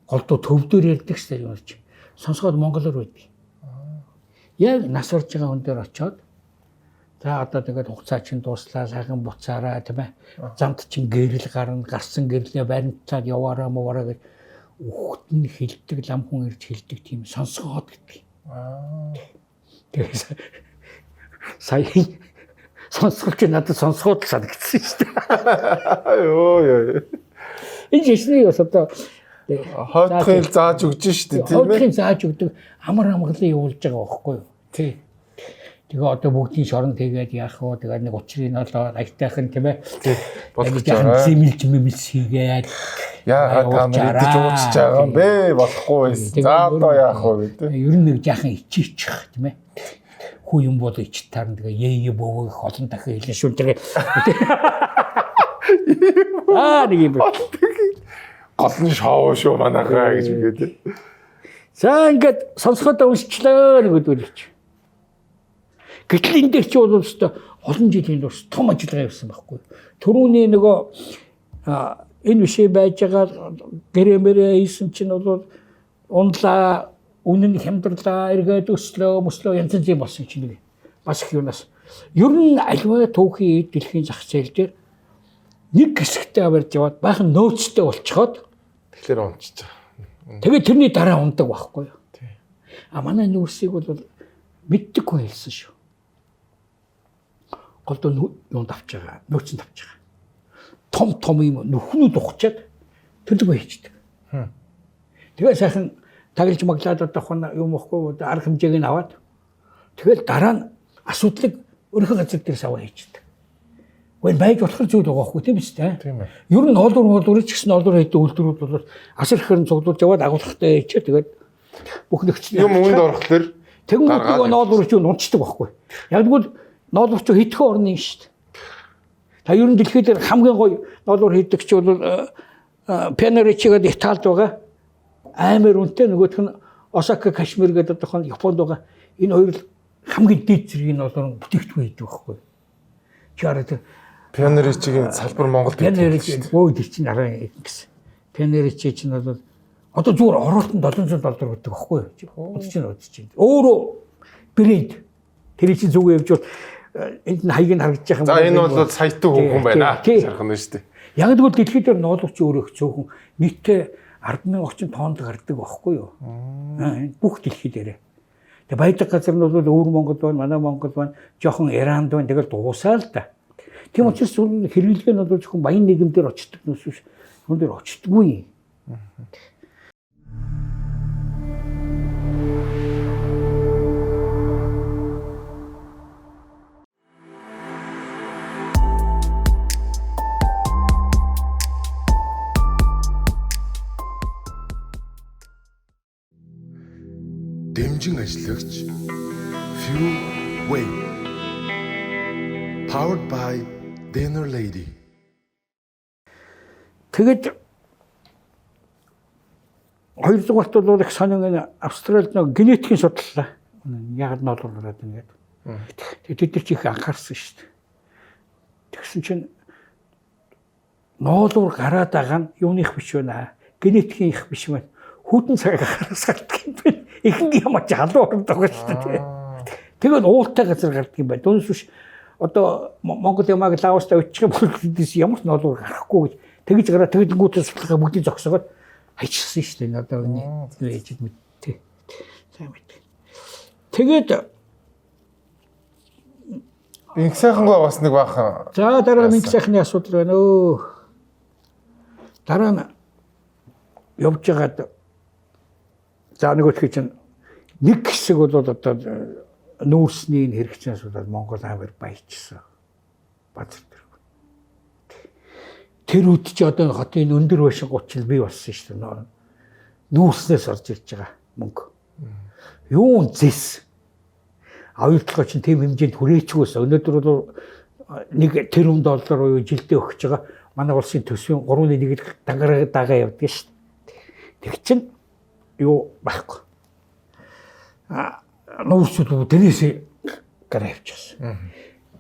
голдуу төвдөр ярьдаг шээ юм чи. Сонсгоод монголоор байдаг. Яг нас орж байгаа хүн дээр очиод за одоо тэгээд хугацаа чинь дуслаа сайхан буцаараа тийм ээ. Замд чинь гэрэл гарна, гарсан гэрлээ баримтаад яваараа мууараа гэж үхт нь хилдэг лам хүн ирж хилдэг тийм сонсгоод гэдэг. Тэгээд сая сонсгол чи надад сонсгоод л санагдсан шүү дээ. Йоо. Энэ жишнийг бас одоо хойдохыг зааж өгч штэ тийм ээ. Хойдохыг зааж өгдөг амар амгалан явуулж байгаа байхгүй юу? Тий. Тэгээ одоо бүгдийн шорон тэгээд яах вэ? Тэгээд нэг учрын олоо аятайхан тийм ээ. Тий. Болгож байгаа. Зэмэлж хийгээд яа та нар идэж уучих байгаа юм бэ? Болохгүй байсан. За одоо яах вэ гэдэг. Ер нь нэг жаахан ичээчих тийм ээ. Хүү юм бол ич таарна тэгээ бөвөө олон дахин хэлэн шүл тэгээ. Нэг юм. Гол нь шоу шүү манайхаа гэж үгээд. За ингээд сонсоход уншчлаа нэг өдөрч. Гэтэл энэ дээр чи бол өстой олон жилийн турш том ажиллагаа явсан байхгүй. Төрүүний нөгөө энэ бишээ байж байгаа гэрэмэрээ хийсэн чинь бол унлаа, үнэн хямдрлаа, эргээд өслөө, янз бүрийн болсон чинь нэг бас их юунаас. Ер нь альва түүхийн дэлхийн зах зээл дээр нэг хэсэгтээ барьж яваад баахан нөөцтэй болчиход тэгэхээр унчиж байгаа. тэгээд тэрний дараа ундаг байхгүй юу? А манай нүүрсийг бол мэддэггүй хэлсэн шүү. Голдоо юунд авч байгаа, нөөцөнд авч байгаа. Том юм нүхнүүд ухчаад төлөвөө хийчихдэг. Тэгээ сайхан таглаж маглаад авах юм уухгүй арга хэмжээг нь аваад тэгэл дараа нь асуудлыг өөрийнхөө газар дээр саваа хийчихдэг. Гүн байж болох зүйл байгаа хгүй тийм биз дээ. Тийм ээ. Ер нь олдор ч гэсэн олдор хэдэн үйлдвэрүүд бол асар ихээр цуглуулж яваад агуулгатай хийчихээ тэгээд бүх нөхцөл юм үүнд орохлоор тэгэн нөгөө ноолуурч юу унцдаг байхгүй. Яг тэгвэл ноолуурч хэдхэн орны юм шүү дээ. Та ер нь дэлхийд хамгийн гоё ноолуур хийдэг ч бол Пенеричигээд Италид байгаа. Амар үнэтэй нөгөөх нь Осака, Кашмир гэдэг одоохонд Японд байгаа. Энэ хоёр л хамгийн дээд зэргийн ноолуур бүтээгдэхүүн хийдэг байхгүй. Чараад Пенеричигийн салбар Монголд Пенеричи өөд чинь арай гэсэн. Пенеричи чинь бол одоо зүгээр оролтод $700 гэдэг байхгүй юу? Удаж чинь. Өөрөө брэнд тэр чинь зүг явж бол энд нь хаяг нь харагдаж байгаа юм. За энэ бол саятан хүүхэн байна. Шархан нь шүү дээ. Яг л дэлхийд дээр ноолууч өөрөө цөөхөн нийтээ 10,000 орчим тоннд гардаг байхгүй юу? Бүх дэлхий дээрээ. Тэгээ баядаг газар нь бол өвөр Монгол байна, манай Монгол байна, жоохон Иранд байна. Тэгэл дуусаа л да. Тийм учраас хэрэглээ нь бол зөвхөн баян нийгэмдэр очдог нүс биш. Хүн дээр очдоггүй. Дэмжин ажиллагч Few Way. Powered by Dinner Lady. Тэгэд 2 дугаарт бол их сонин Австралид нэг генетикийн судлаа. Яг нь олуулаад ингээд. Тэгээд тэд нар ч их анхаарсан шүү дээ. Тэгсэн чинь ноолуур гараад байгаа нь юуных биш байна. Генетикийн их биш байна. Хүйтэн цаг гараас гардаг юм байна. Ихэнх юм ч халуун ордог байгаа шүү дээ. Тэгээд уултай газар гардаг юм байна. Дүнс биш одоо Монгол ямаг Лаостай очих юм бол ямар ч ноолуур гарахгүй гэж тэгж гараад тэгэнгүүтээ судлага бүгдийг зогсоогоод хайчихсан шүү дээ. Одоо энэ ээжид мэдтээ. Сайн мэд. Тэгээд Инх сайхангаа бас нэг баахан. за дараа нь инх сайхны асуудал байна өө. Дараа нь явж байгаад за нөгөөх чинь нэг хэсэг бол одоо нүүрсний хэрэгцээс бол Монгол амар баяжсан. Базар дээр. Тэр үед чи одоо хотын өндөр байшин 30 бий болсон шүү дээ. Нүүрснээс орж ирж байгаа мөнгө. Юун зэс. Аюултай чинь тийм хэмжээнд хүрээчгөөс өнөөдөр бол $1 тэрбум буюу жилдээ өгч байгаа. Манай улсын төсвийн 3.1-ийг дагаа явдаг шүү дээ. Тэг чин юу байхгүй. Нүүрсүүд тэрээс гараа явчихсан.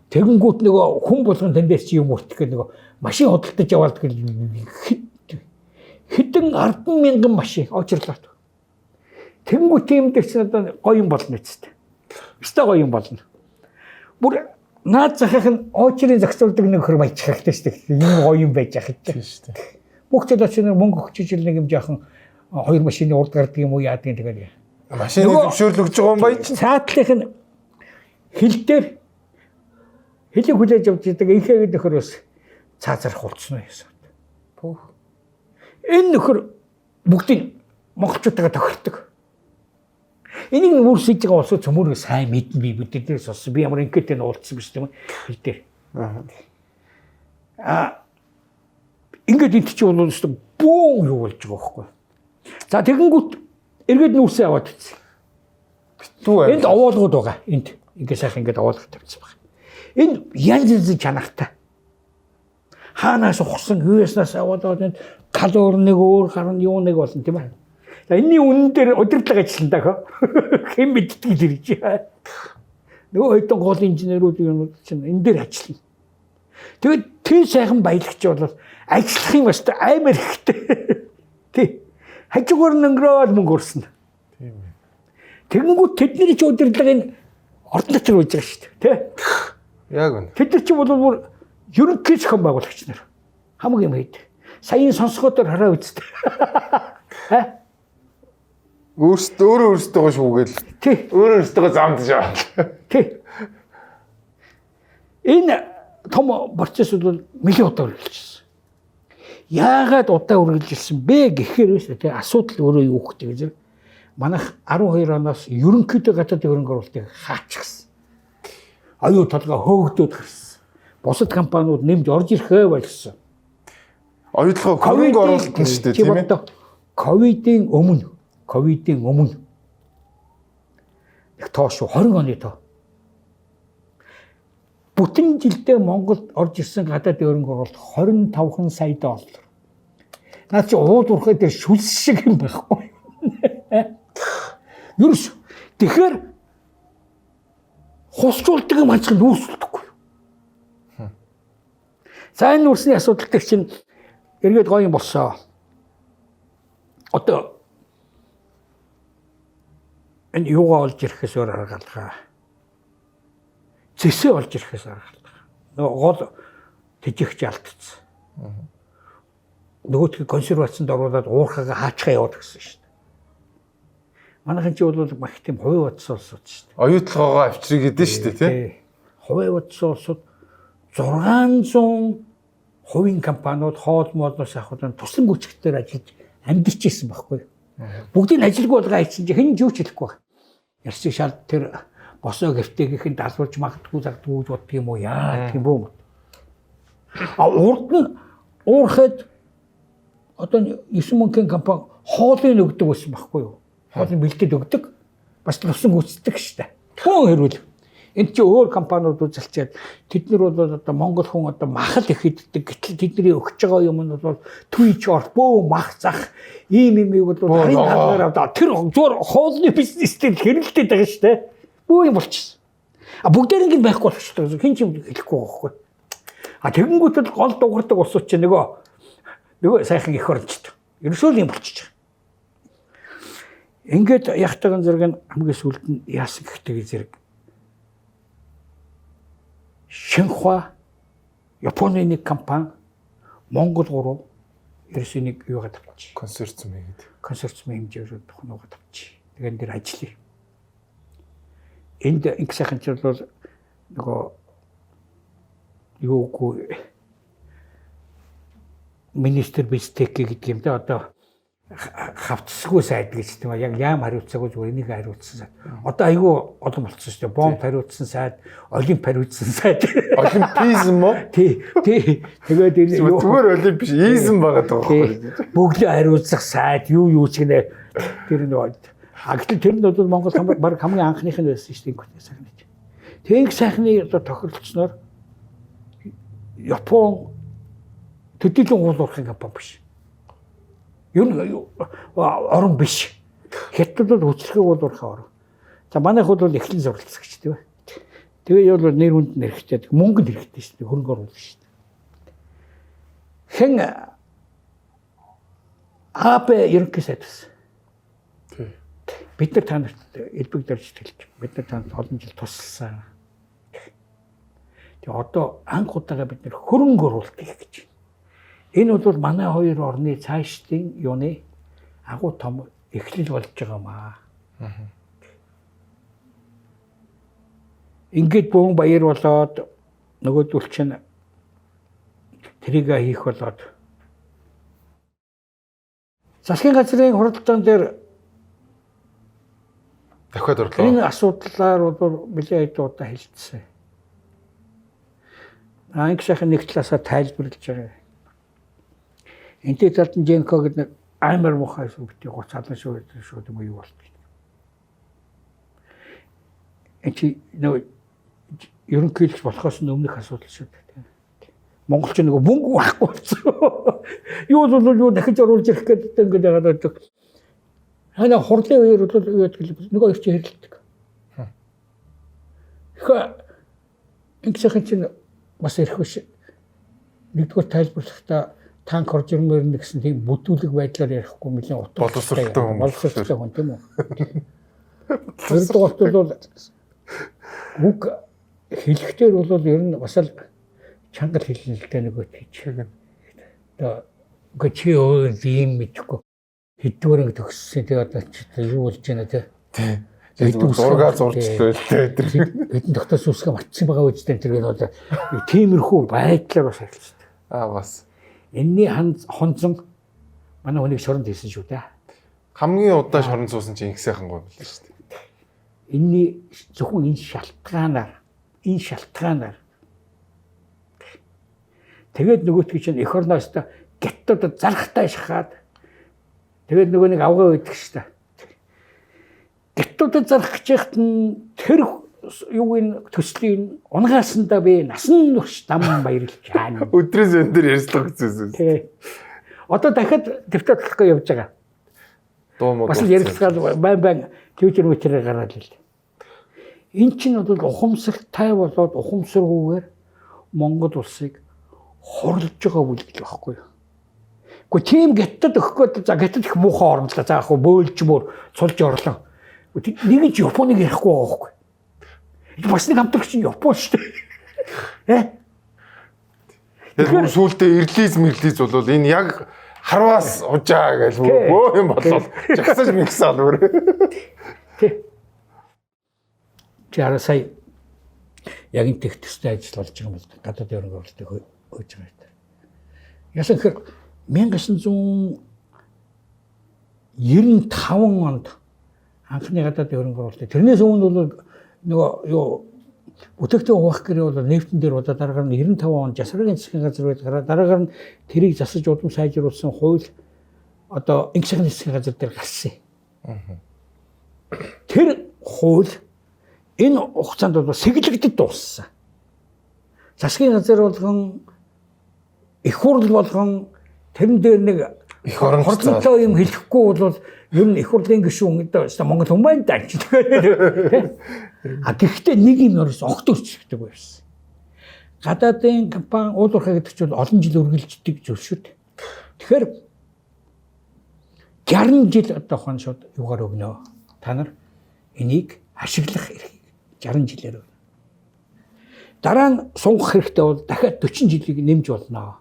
Тэгэнгүүт нөгөө хүн болгон тэндээс чи юм уртх гэх нөгөө машин худалдаж яваад гэл хэдэн 10,000 машин очрлоо. Тэгэнгүүт тийм дээр чи одоо гоё юм болно үсттэй. Өстой гоё юм болно. Бүр наад захих нь очрын зохицуулдаг нэг хөр баяжчих хэрэгтэй шүү дээ. Энэ гоё юм байж ах гэдэг шүү дээ. Бүх зүйл очир мөнгө өгч ижил нэг юм жаахан 2 машины урд гардаг юм уу яадаг юм тэгээд. Машины зөвшөөрлөгж байгаа юм баяж. Цаатлах нь хил дээр хэлийг хүлээж авч идэг инхээгээд нөхөр бас цаазарх болцсон юм яасан. Бүх энэ нөхөр бүгдийг монголчуудаа тохирдог. Энийг нүүрсэж байгаа улсууд цөмөрөө сайн мэднэ би бүддээс болсон. Би ямар ингээтэй нь уулзсан биш юм хэл дээр. Ингээд энэ чи бол өстө бөө юу болж байгаа байхгүй. За тэгэнгүүт эргээд нүүрсээ аваад үзье. Энд овоолгууд байгаа. Энд ингээд сайхан ингээд овоолгод тавьсан байна. Энэ янз янзын чанартай. Хаанаас ухсан, хөөснөөс аваад энэ калори нэг өөр гарна юу нэг болно тийм ээ. За энэний үнэн дээр удирдлага ажиллана даа. Хэн мэддэг л ирж байгаа. Нөгөө хэдэн гол инженерүүд юм чинь энэ дээр ажиллана. Тэгээд тэр сайхан баялагч бол Ажиллах юм баста амар ихтэй. Тий. Хажуугаар нь өнгөрөөд мөнгө өрснө. Тийм ээ. Тэгэнгүүт тэдний ч удирдлагын ордон дотор үүж байгаа шүү дээ. Тий. Яг үнэ. Тэд нар ч бол ерөнхий зохион байгуулагч нар. Хамгийн юм хийдэг. Саяын сонсгоодоор хараа үзтээ. Өөрөө өөртөө шүүгээл. Тий. Өөрөө өөртөө замдж байгаа. Тий. Энэ том процесс бол нэлээд удаа үргэлжилсэн. Яагаад удаа үргэлжилсэн бэ гэхээр үсэ тий асуудал өөрөө юу хөхтэй гэж. Манайх 12 оноос ерөнхийдөө гадаадын хөрөнгө оруулалтыг хаачихсан. Аюу толгой хөөгдөөд гэрсэн. Бусад компаниуд нэмж орж ирэхээ болсон. Оюутлага хөрөнгө оруулалт нь шүү дээ тийм ээ. Ковидын өмнө их тоо шүү 20 оны тоо. Бүтэн жилдээ Монголд орж ирсэн гадаадын хөрөнгө оруулалт 25 сая доллар. Наад чи ууд урхай дээр шүлс шиг юм байхгүй. Юус. Тэгэхээр хусчулдаг юм анцхан үүсэлдэхгүй. За энэ үрсний асуудал төр чинь эргээд гоё юм болсоо. Одоо энэ юугаа олж ирэхээс өөр аргалгаа. Зэсээ олж ирэхээс аргалгаа. Нөгөө гол тэжигч алдчихсан. Нөгөөдгөө консервацид оруулаад уурхаага хаачгаа яваад гэсэн шүү дээ. Манайхан чи бол маш тийм хувийн утсан улсууд шүү дээ. Оюутлагаа авчрыг гэдэг шүү дээ тийм. Хувийн утсан улсууд 600 хувийн компаниуд хоол моолноос ахвал туслан гүйцэтгээр ажиллаж амьдарч ирсэн байхгүй. Бүгдийг ажилгүй болгоо хийсэн чи хэн юу ч хэлэхгүй. Ярьсан шал тэр босоо гэртээгийн далуулж магадгүй загдгүй боддог юм уу яа тийм бөө. Урд нь уурхад одоо 9 мөнгөний компани хоолыг өгдөг байсан байхгүй юу? Хоолыг бэлдээд өгдөг. Бас тусан гүйцэтгэх штэ. Хүн хэрүүл. Энд чи өөр компаниуд үзэлцээд тэд нар бол одоо Монгол хүн одоо махал их иддэг. Гэтэл тэдний өгч байгаа юм нь бол твич ор бөө мах зах ийм юм бол харин хагаар одоо тэр зур хоолны бизнестэй хэрэлдээд байгаа штэ. Бөө юм болчихсон. Бүгдээр ингэ байхгүй болчихсон. Хин ч юм хэлэхгүй байхгүй. Тэгэнгүүт л гол дуурдаг усууд чи нөгөө сайхан их орончтой. Ерөөсөө юм болчихж байгаа. Ингээд ягтайган зэрэг нь хамгийн сүүлд нь яасан гэхдээ зэрэг Шинхуа Японы нэг компани Монгол 3 ерөөсөө нэг юугаа тавьчих. Консорциум хийгээд. Консорциум хэмжээгээр тухнуугаа тавьчих. Тэгээд нэр ажиллая. Энд их сайхан ч бол нөгөө юугүй министр бистек гэдэг юм да одоо хавцсгүй сайд гэж тийм яг яам хариуцаагүй зүгээр энийг хариуцсан сайд. Одоо айгүй олон болчихсон шүү дээ. Бомб хариуцсан сайд, олимп хариуцсан сайд. Олимпизм уу? Тий. Тэгээд энэ юу зүгээр олимп биш, изм байгаа байхгүй. Бүгд хариуцах сайд юу ч гэнэ тэр нэг агтл тэр нь бол Монгол баг хамгийн анхных нь байсан шүү дээ сайхан. Тэг сайхны одоо тохиролцсноор Япон төдийлөн уулуурхын компани биш. Юу орон биш. Хятад бол хүчрхэг уулуурхаа орон. За манайх бол эхлэн суралцагч тийм ээ. Тэгээ бол нэр хүнд нэрхтэй мөнгөнд хэрэгтэй шүү дээ. Хөрөнгө оруулалт шүү дээ. Хэн АП ерөнхий сайд байсан. Бид нар та нарт элбэг дөрж тэлж. Бид нар танд олон жил тусалсан. Тэгээ одоо анх удаага бид нар хөрөнгө оруулалт хийх гэж байна. Энэ бол манай хоёр орны цаашдын юуны агуу том эхлэл болж байгаа маа. Ингээд бөөн баяр болоод нөгөөдөл чинь трийг хийх болоод засгийн газрын хуралдаан дээр дахиад орлоо. энэ асуудлаар бол нэлээд удаа хэлсэн. Анх сайхан нэг талаасаа тайлбарлаж байгаа. Энтэй талд нь Женко гэдэг амар мохой сүгтэй гоцаалан шүү юм юу болт. Эцэг нөө ерөнхийлөгч болохоос өмнөх асуудал шүү дээ. Монголч нөгөө мөнгө байхгүй болсон. Юу бол юу дахиж оруулж ирэх гэдэг ингээд яагаад хана хурлын үеэр бол юу гэдэг нөгөө их хэрэлдэг. Их сайхан чинь бас ирэх биш. Нэгдүгээр тайлбарлахдаа танк орж ирмээр нэгсэн тийм бүдүүлэг байдлаар ярихгүй нэлээд утга боловсралтай хүн. боловсралтай хүн тийм үү. Хоёрдугаарт бол үг хэлэхдээ бол ер нь бас л чангал хэлнэ л дээ нөгөө тийч. Одоо үгүй чи ийм мэдхгүй хэдвэрэг төгссөн тий одоо чи юу болж байна тий. Зургаа зурчлаа л дээ. Бидний дотоос үсгээ матсан байгаа үстэй тэргээд одоо тиймэрхүү байдлаар бас харилцдаг. Бас. Энэний хонцон манай хүнийг шоронд хийсэн шүү дээ. Хамгийн удаа шоронд суусан чинь их сайхан гоо билээ шүү дээ. Энэний зөвхөн энэ шалтгаанаар тэгээд нөгөөтгий чинь эх орноос та гяттууд зархтай шахаад тэгээд нөгөө нэг авгаа өгдөг шүү дээ. Гяттууд зарах гэж яхад нь тэр юугийн төслийн унгаасандаа би насан турш дам баярлж байна. Өдрөөс өндөр ярьслах гэсэн. Тий. Одоо дахиад дэвтэрчлэхгүй явж байгаа. Дуу мод. Бас л ярилцгаар байн Twitter мэтэрээр гараад л. Эн чинь бол ухамсартай болоод ухамсаргүйгээр Монгол улсыг хорлож байгаа бүлэг байхгүй юу? Гэхдээ тийм гэттад өгөхгүй за гэттад их муухай оромжлоо за яг бөөлж мөр цулж орлоо. Нэг ч Японыг ярихгүй байгаа байхгүй. Бас нэг хамтрагч Япон шүү дээ. Тэгэхээр сүүлдээ ирлиз бол энэ яг харваас ужаа гэж бөө юм болол жагсаж миксаал өөр. Тий. Чара сая яг энэ техниктэй ажил болж байгаа юм бол гадаад өрөнгө оруулалтыг хөөж байгаа юм. Яасан хэр 1995 онд анхны гадаад өрөнгө оруулалт. Тэрнээс өмнө бол нөгөө юу бүтээгдэхүүн хуваах гэрээ бол нефтэн дээр удаа дараагаар нь 95 онд засварын засгийн газар байдаг. Дараагаар нь тэрийг засаж удам сайжруулсан хууль одоо ингийн засгийн газар дээр гарсан. Тэр хууль энэ хугацаанд бол сэглэгдэд дууссан. Засгийн газар болгон их хурл болгон тэрэн дээр нэг их оронцтой юм хэлэхгүй бол ер нь их хурлын гишүүн одоо Монгол хүн байна даа. А гэхдээ нэг юм ерөөс огт өрчдөг байсан. Гадаадын компани уулуурхай гэдэг чинь олон жил үргэлжлэдэг зүйл шүү дээ. Тэгэхээр 60 жил одоо хон шууд юугаар өгнө. Та нар энийг ашиглах эрхийг 60 жилээр өгнө. Дараа нь сунгах хэрэгтэй бол дахиад 40 жилийг нэмж болно.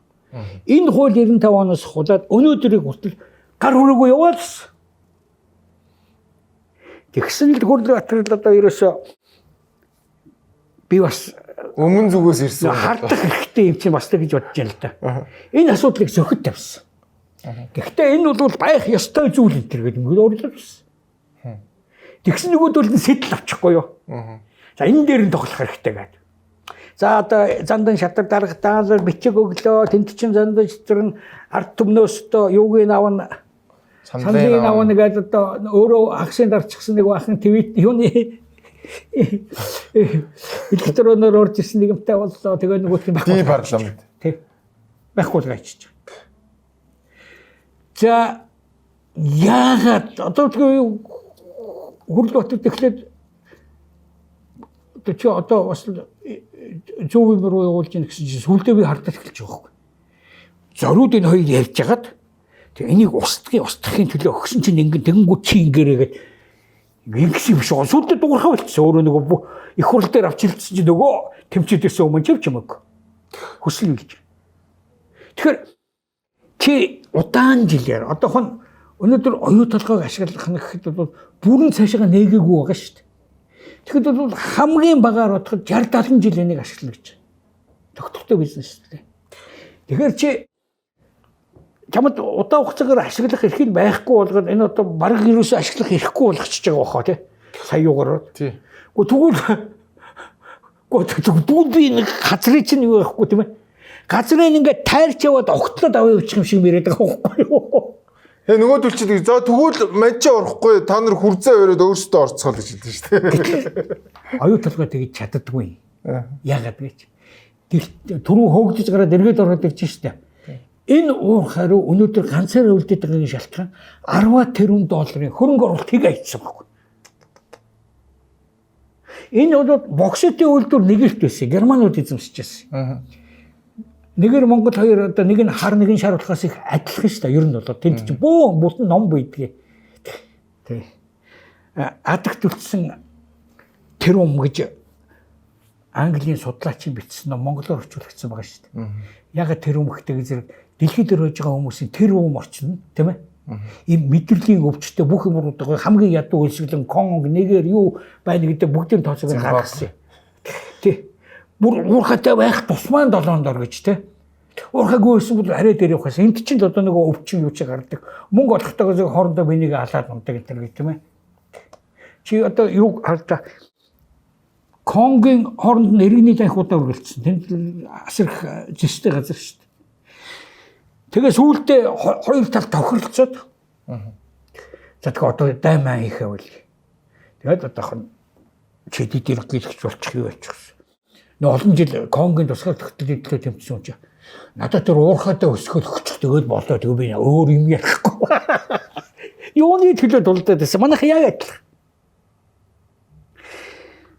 Энэ хууль 95 оноос хулаад өнөөдрийг хүртэл гар хүрээгүй яваад байна. Тэгсэн л Гүрдбаатар одоо ерөөсөө би бас өмнө зүгээс ирсэн хардах хэрэгтэй юм чинь бас л гэж бодож байна л да. Энэ асуудлыг зөхөд тавьсан. Гэхдээ энэ бол байх ёстой зүйл энэ төр гэдэг нь өөрлөлсөн. Тэгсэн нөгөөд бол сэтэл авчихгүй юу. За энэ дээр нь тоглох хэрэгтэй гэдэг. За одоо зандан шатар дарга даалал бичиг өглөө тэнд чин зандан шатар нь ард түмнөөс одоо юуг авна сандрын авна гэдэг одоо өөрөө агшин дарчихсан нэг бахан твит юуны электроноор орж ирсэн нэгмтэй боллоо тэгээ нөгөөх нь байхгүй парламент тий байхгүй л гайчиж. За яагаад одоо Гүрдбаатар тэгэхээр чи одоо бас зөв юм руу явуулж ийн гэсэн чинь сүлдээ би хардаж эхэлж байгаа байхгүй. Зориуд энэ хоёр ярьж хагаад тэг энийг устгахын төлөө өгсөн чинь ингэн тэгэнгүүт чи ингэрээгээд ингэс юм шиг сүлдээ дуурхаа болчихсон. Өөрөө нөгөө их хурл дээр авч ирсэн чинь нөгөө тэмцээдээс өмнө ч юм уу. Хүсэл гэж. Тэгэхээр чи удаан жилээр одоо хон өнөөдөр оюу толгойг ашиглах нь гэхэд бол бүрэн цаашаа нээгээгүй байгаа шүү дээ. Тэгэхэд бол хамгийн багаар бодоход 60-70 жил энийг ашиглана гэж. Тогтвортой бизнес шүү дээ. Тэгэхээр чи чамд удаа хугацаагаар ашиглах эрх нь байхгүй болгоод энэ одоо бараг юусоо ашиглах эрхгүй болгочихж байгаа бохоо тий. Сая юугаар. Тий. Тэгвэл би нэг газрын чинь юу байхгүй тийм ээ. Газрын ингээд тайрч яваад огтлоод аваа явуучих юм шиг мэрэдэг байгаа байхгүй юу. Нөгөөдөл чи за тэгвэл манчи орохгүй та нар хүрзээ өрөөд өөрсдөө орцгоо гэж хэлдэг шүү дээ. Оюу толгой тэгж чаддаггүй. Яагаад гэж. Түрүү хөөгдөж гараад эргээд ороод ирж шүү дээ. Энэ уур хариу өнөөдөр ганцаар өвлдөд байгаагийн шалтгаан 10 тэрбум долларын хөрөнгө оруулалтыг хийсэн байхгүй. Энэ бол бокситын үйлдвэр нэгэрт байсан. Германууд эзэмшиж байсан. Нэгээр Монгол хоёр одоо нэг нь хар нэг нь шар болохоос их адилхан шүү дээ. Ер нь бол тэнд чинь бөө бүтэн ном бийдгээ. Тэг. Адагт үлдсэн тэрүүм гэж Английн судлаачийн бичсэн ном монголоор орчуулагдсан байгаа шүү дээ. Яг тэрүүм гэхтэй зэрэг дэлхийд өрөөж байгаа хүмүүсийн тэрүүм орчин тийм ээ. Ийм мэдрэлийн өвчтөй бүх юмруудыг хамгийн ядуу үйлсгэлэн Конг нэгээр юу байна гэдэг бүгдийн тооцоог гаргасан. Тий. Бүр уурхатай байх тусмаа 7 дор гэж тий. Уурхаагүй байсан бол арай дээр явахаас энд чинь одоо нэг өвчин юу ч гардаг. Мөнгө олохтойгоо хоорондоо бинийг алаад ундаг гэдэг тийм ээ. Чи одоо юу хараа Конгийн хооронд нь иргэний танхимуудаа үргэлжлсэн. Тэнд асар их зэстэй газар шүү дээ. Тэгээ сүүлдээ хоёр тал тохиролцоод. За тэгээ одоо даймаа хийхээ үл. Тэгээд одоохон чидэд иргэйлэгч болчих юу болчихсон. Нөө олон жил Конгийн тусгаар тогтолцоо төлөө тэмцсэн юм чи. Надад тэр уурхаатай өсгөл өгчих тэгээд болоо тэгээ би өөр юм ярихгүй. Юуны төлөө дулдаад байсан. Манайх яг адилхан.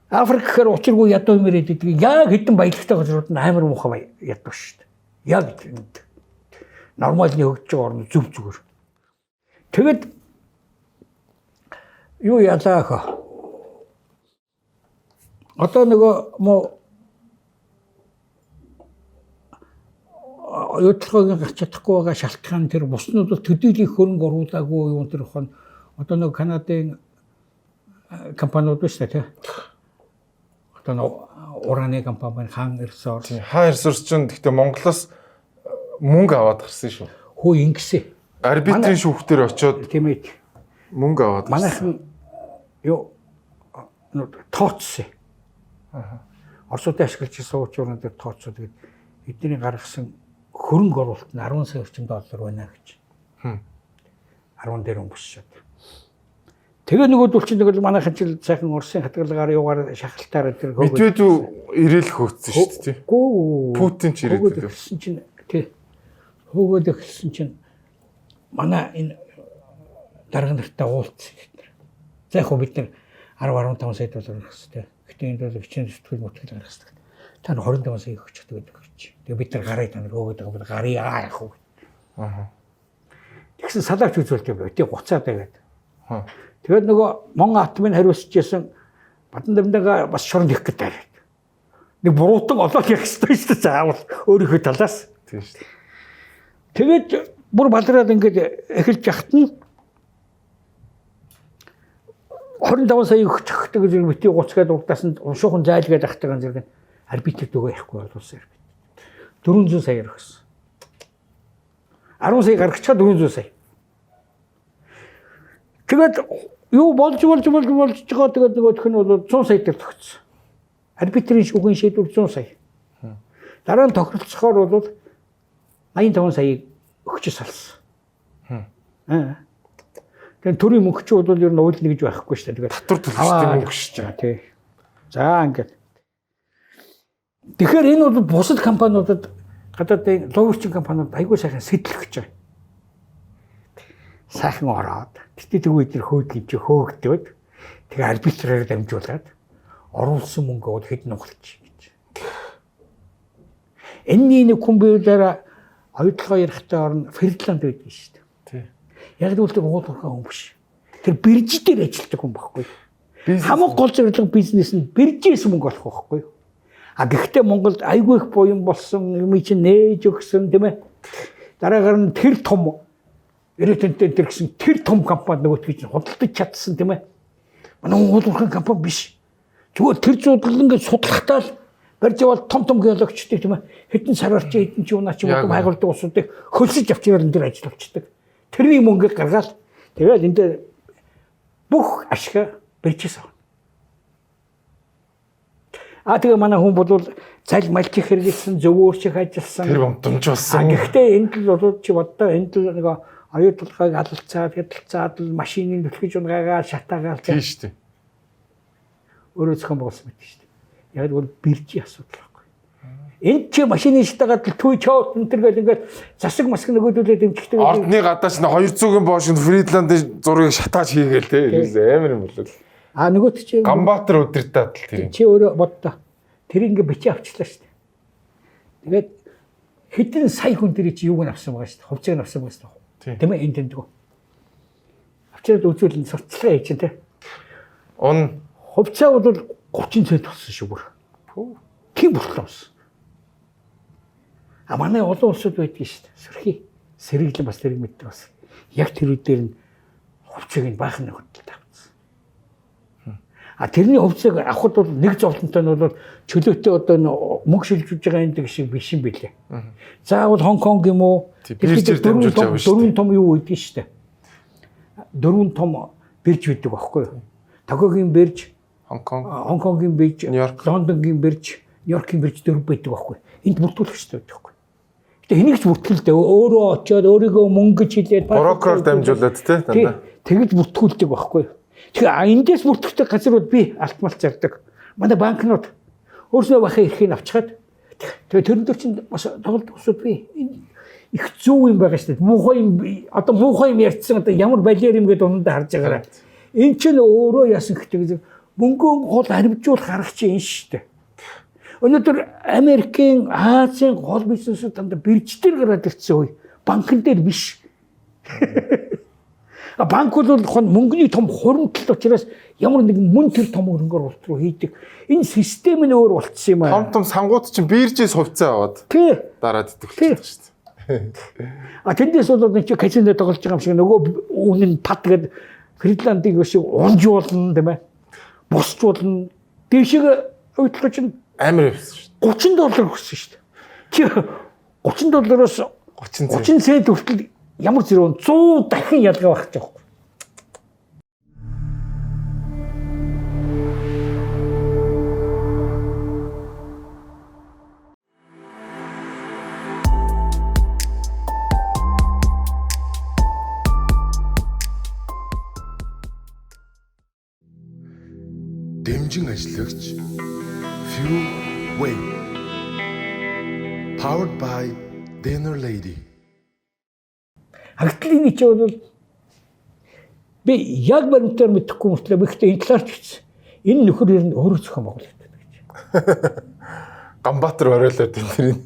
Африкээр учиргүй ядуу юм яриад идэг. Яг хэдэн баялагтай газрууд нь амар муухай ядуу шүү дээ. Яг энд. Нормалны хөгжиж байгаа орн зүв зүгээр. Тэгэд юу ялаа хаа. Одоо нөгөө мо оюутлогыг гарч чадахгүй байгаа шалтгаан тэр буснууд бол төдийлөх хөрөнгө оруулаагүй юм тэр хон одоо нөгөө Канадын компаниуд биш үү те. Одоо нөгөө ураны компани хаан ресурс. Хаан ресурс чинь гэхдээ Монголоос мөнгө аваад гарсан шүү. Хөө ингэсэн. Арбитрийн шүүхтэр очиод тийм ээ. Мөнгө аваад гарсан. Манайхан юу тооцсон. Оросуудын ашиглаж суучрын дээр тооцоо тэгээд эдний гаргасан хөрөнгө оруулалт нь 10 сая орчим доллар байна гэж. 10 дээр өнгөсчихэд. Тэгээ нөгөөдөл чинь тэгэл манайхан ч сайхан Оросын хатгалгаар юугаар шахалтаар тэр Медведев ирээл хөөцсөн шүү дээ. Гүү. Путин ч ирээд байсан чинь тий. Хөөгөөд эхэлсэн чинь манай энэ дарга нартай уулзсан гэдэг. За яг бид нар 10-15 сая доллар гаргах хэрэгтэй. Гэтэ энэ бол бичэн зүтгэл мөтгэл гаргах хэрэгтэй. Та 25 сая өгч гэдэг гэж. Тэгээ бид нар гарыг та нар хөөгөөд байгаа бол гарыг яах вэ? Тэгсэн салаач үзүүлдэг бай. Тэг гуцаад байгаад. Тэгээд нөгөө Монгол атмын хариуцчихсан Бадан дамдаа бас шоронд их гэдэг. Нэг буруутан олоод ярих хэрэгтэй шүү дээ. Заавал өөрийнхөө талаас. Тийм шүү дээ. Тэгээд бүр балраад ингээд эхэлж яхад нь 25 сая өгчих гэдэг зэрэг бити гуцгаад урдаас нь уншуухан зайлгээд ахтайгаан зэрэг арбитрт өгөө ярихгүй боловсон арбит. 400 сая өгсөн. 10 сая гаргачихад 400 сая. Тэгээд юу болж байгаа тэгээд нөгөөх нь бол 100 сая дээр тогтсон. Арбитрийн шүүхийн шийдвэр 100 сая. Дараа нь тохиролцохоор бол 85 сая өгч салсан. Тэгээд төрийн мөнгөч бол ер нь уйлна гэж байхгүй шүү дээ. Тэгээд татвар төлөвчтэй мөнгө шүү дээ. Тий. За ингээд. Тэгэхээр энэ бол бусад компаниудад гадаадын лоурчин компаниуд айгүй сайхан сэтлэх гэж байгаа. Сайхан ороод тэгтээ үед нэр хөөдлөж хөөгдөд тэгээ арбитраар дамжуулаад оруулсан мөнгө бол хэд нухалч гэж. Энэний нэг компьютераар оюутлогоо ярихтай орно Финланд байдаг шүү дээ. Тий. Яг л тэр уулуурхай хүн биш. Тэр бирж дээр ажилладаг хүн байхгүй. Хамгийн гол зорилго бизнес нь биржээс мөнгө олох байхгүй. А гэхдээ Монголд айгүй их буян болсон юм чинь нээж өгсөн тийм ээ. Дараагаар нь тэр том эрэтэнтэй тэр гэсэн тэр том компани нөгөөтгий чинь худалдаж чадсан тийм ээ. Манай уулуурхай компани биш. Зүгээр тэр зудлал ингээд судлахтаа л барьж явал том геологчдыг тийм ээ. Хэдэн сар орч хэдэн ч юунаа ч бодом хайгуулдаг усуудыг хөлсөж авчирал энэ дээр ажиллавчдаг. Тэрний мөнгөийг гаргаад тэгээд энэ дээр бүх ашиг биржээс авна. Тэгээ манай хүн бол цаль малчих хэрэглэсэн зөвөөрчих ажилласан. Тэр бомтомж болсон. Гэхдээ энд л бол чи боддоо энд л нэг оюутлогыг алалцаад хядалцаад л машиныг түлхэж унгаагаа шатаагаал тийм шүү дээ. Өөрөө зохион байгуулсан мэт шүү дээ. Яг бол биржийн асуудал байхгүй. Энд чи машины шатаагаад түй чоот энэ төр гэл ингээд засаг маск нөгөөдөлөө дэмжихтэй. Ордны гадаач 200-ын боошинд Фридландын зургийг шатааж хийгээл те. Амар юм болов. Нөгөөт чи Гамбатар удирдаад л тэр. Чи өөрөө боддоо. Тэр ингээ бичиж авчлаа шүү дээ. Тэгээд хэдэн сая хүн дээр чи юуг нь авсан байгаа шүү дээ. Хувьцааг нь авсан байгаа шүү дээ. Тийм ээ энэ тэмдэг. Авчирад үзвэл энэ сурталчилгаа хийж чинь те. Он Хувьцаа бол 30 цент болсон шүү бүр. Тийм боллоос. А манай олон улсууд байдаг шүү дээ. Сөрхий сэргэлэн бас тэрэг мэддэг бас. Яг тэр үедээр нь хувьцааг нь баахан хөдөлт авсан. А тэрний хувьцааг авахд бол нэг зовлонтой нь бол чөлөөтэй одоо мөнгө шилжүүлж байгаа энэ шиг биш юм билээ. Заавал Хонконг юм уу? Дөрвөн том юу үйдэг шүү дээ. Дөрвөн том бирж үйдэг байхгүй юу? Токиогийн бирж, Хонконгийн бирж, Лондонгийн бирж, Нью-Йоркийн бирж дөрв байдаг байхгүй. Энд бүртгүүлэгчтэй байдаг байхгүй. Гэтэ энийг ч бүртгэлдэ өөрөө очиод өөрийгөө мөнгө хилээд брокер дамжуулаад те дандаа. Тэгэж бүртгүүлдэг байхгүй. Тэгэхээр эндээс бүртгэдэг газрууд би алтмалт зардаг. Манай банкнууд өөрснөө бахаа эрхийг авчихад тэгээ тэрэн дээр чинь бас тоглолт усуд би их зүү юм байгаа шүү дээ. Муухай юм одоо муухай юм ярьцсан одоо ямар балер юм гэдэг дундаа харж байгаараа. Энд чинь өөрөө яасан гэхдээ мөнгөн гол харимжуулах арга чинь энэ шүү дээ. Өнөөдөр Америкийн Азийн гол бизнесүүд дандаа бирж дээр гараад ирсэн үе. Банкн дээр биш. Банк бол мөнгөний том хуримтлал учраас ямар нэгэн мөн тэр том хөрөнгөөр улт руу хийдэг. Энэ систем нь өөр болцсон юм аа. Том сангууд чинь биржээс хувьцаа аваад дараад идэх шүү дээ. Тэндээс бол нэг казино тоглож байгаа юм шиг нөгөө үнэн пад гэдэг Финландын шиг унжуулна тийм ээ. Босчуулна. Дэшиг хөтлөж чинь амар өссөн шүү $30 өгсөн шүү дээ. Чи $30-оос 30 цент хүртэл ямар зэрэг 100 дахин ялгаа багч байгаа. Дэмжин ажиллагч Few Way. Powered by Dinner Lady. Хагтлын чи бол би яг баримтаар мэдэхгүй мөртлөө ихтэй энэ талаар ч гэсэн энэ нөхөр ер нь өөрөө зохион байгуулдаг гэж. Ганбаатар оройлоо тэрийг.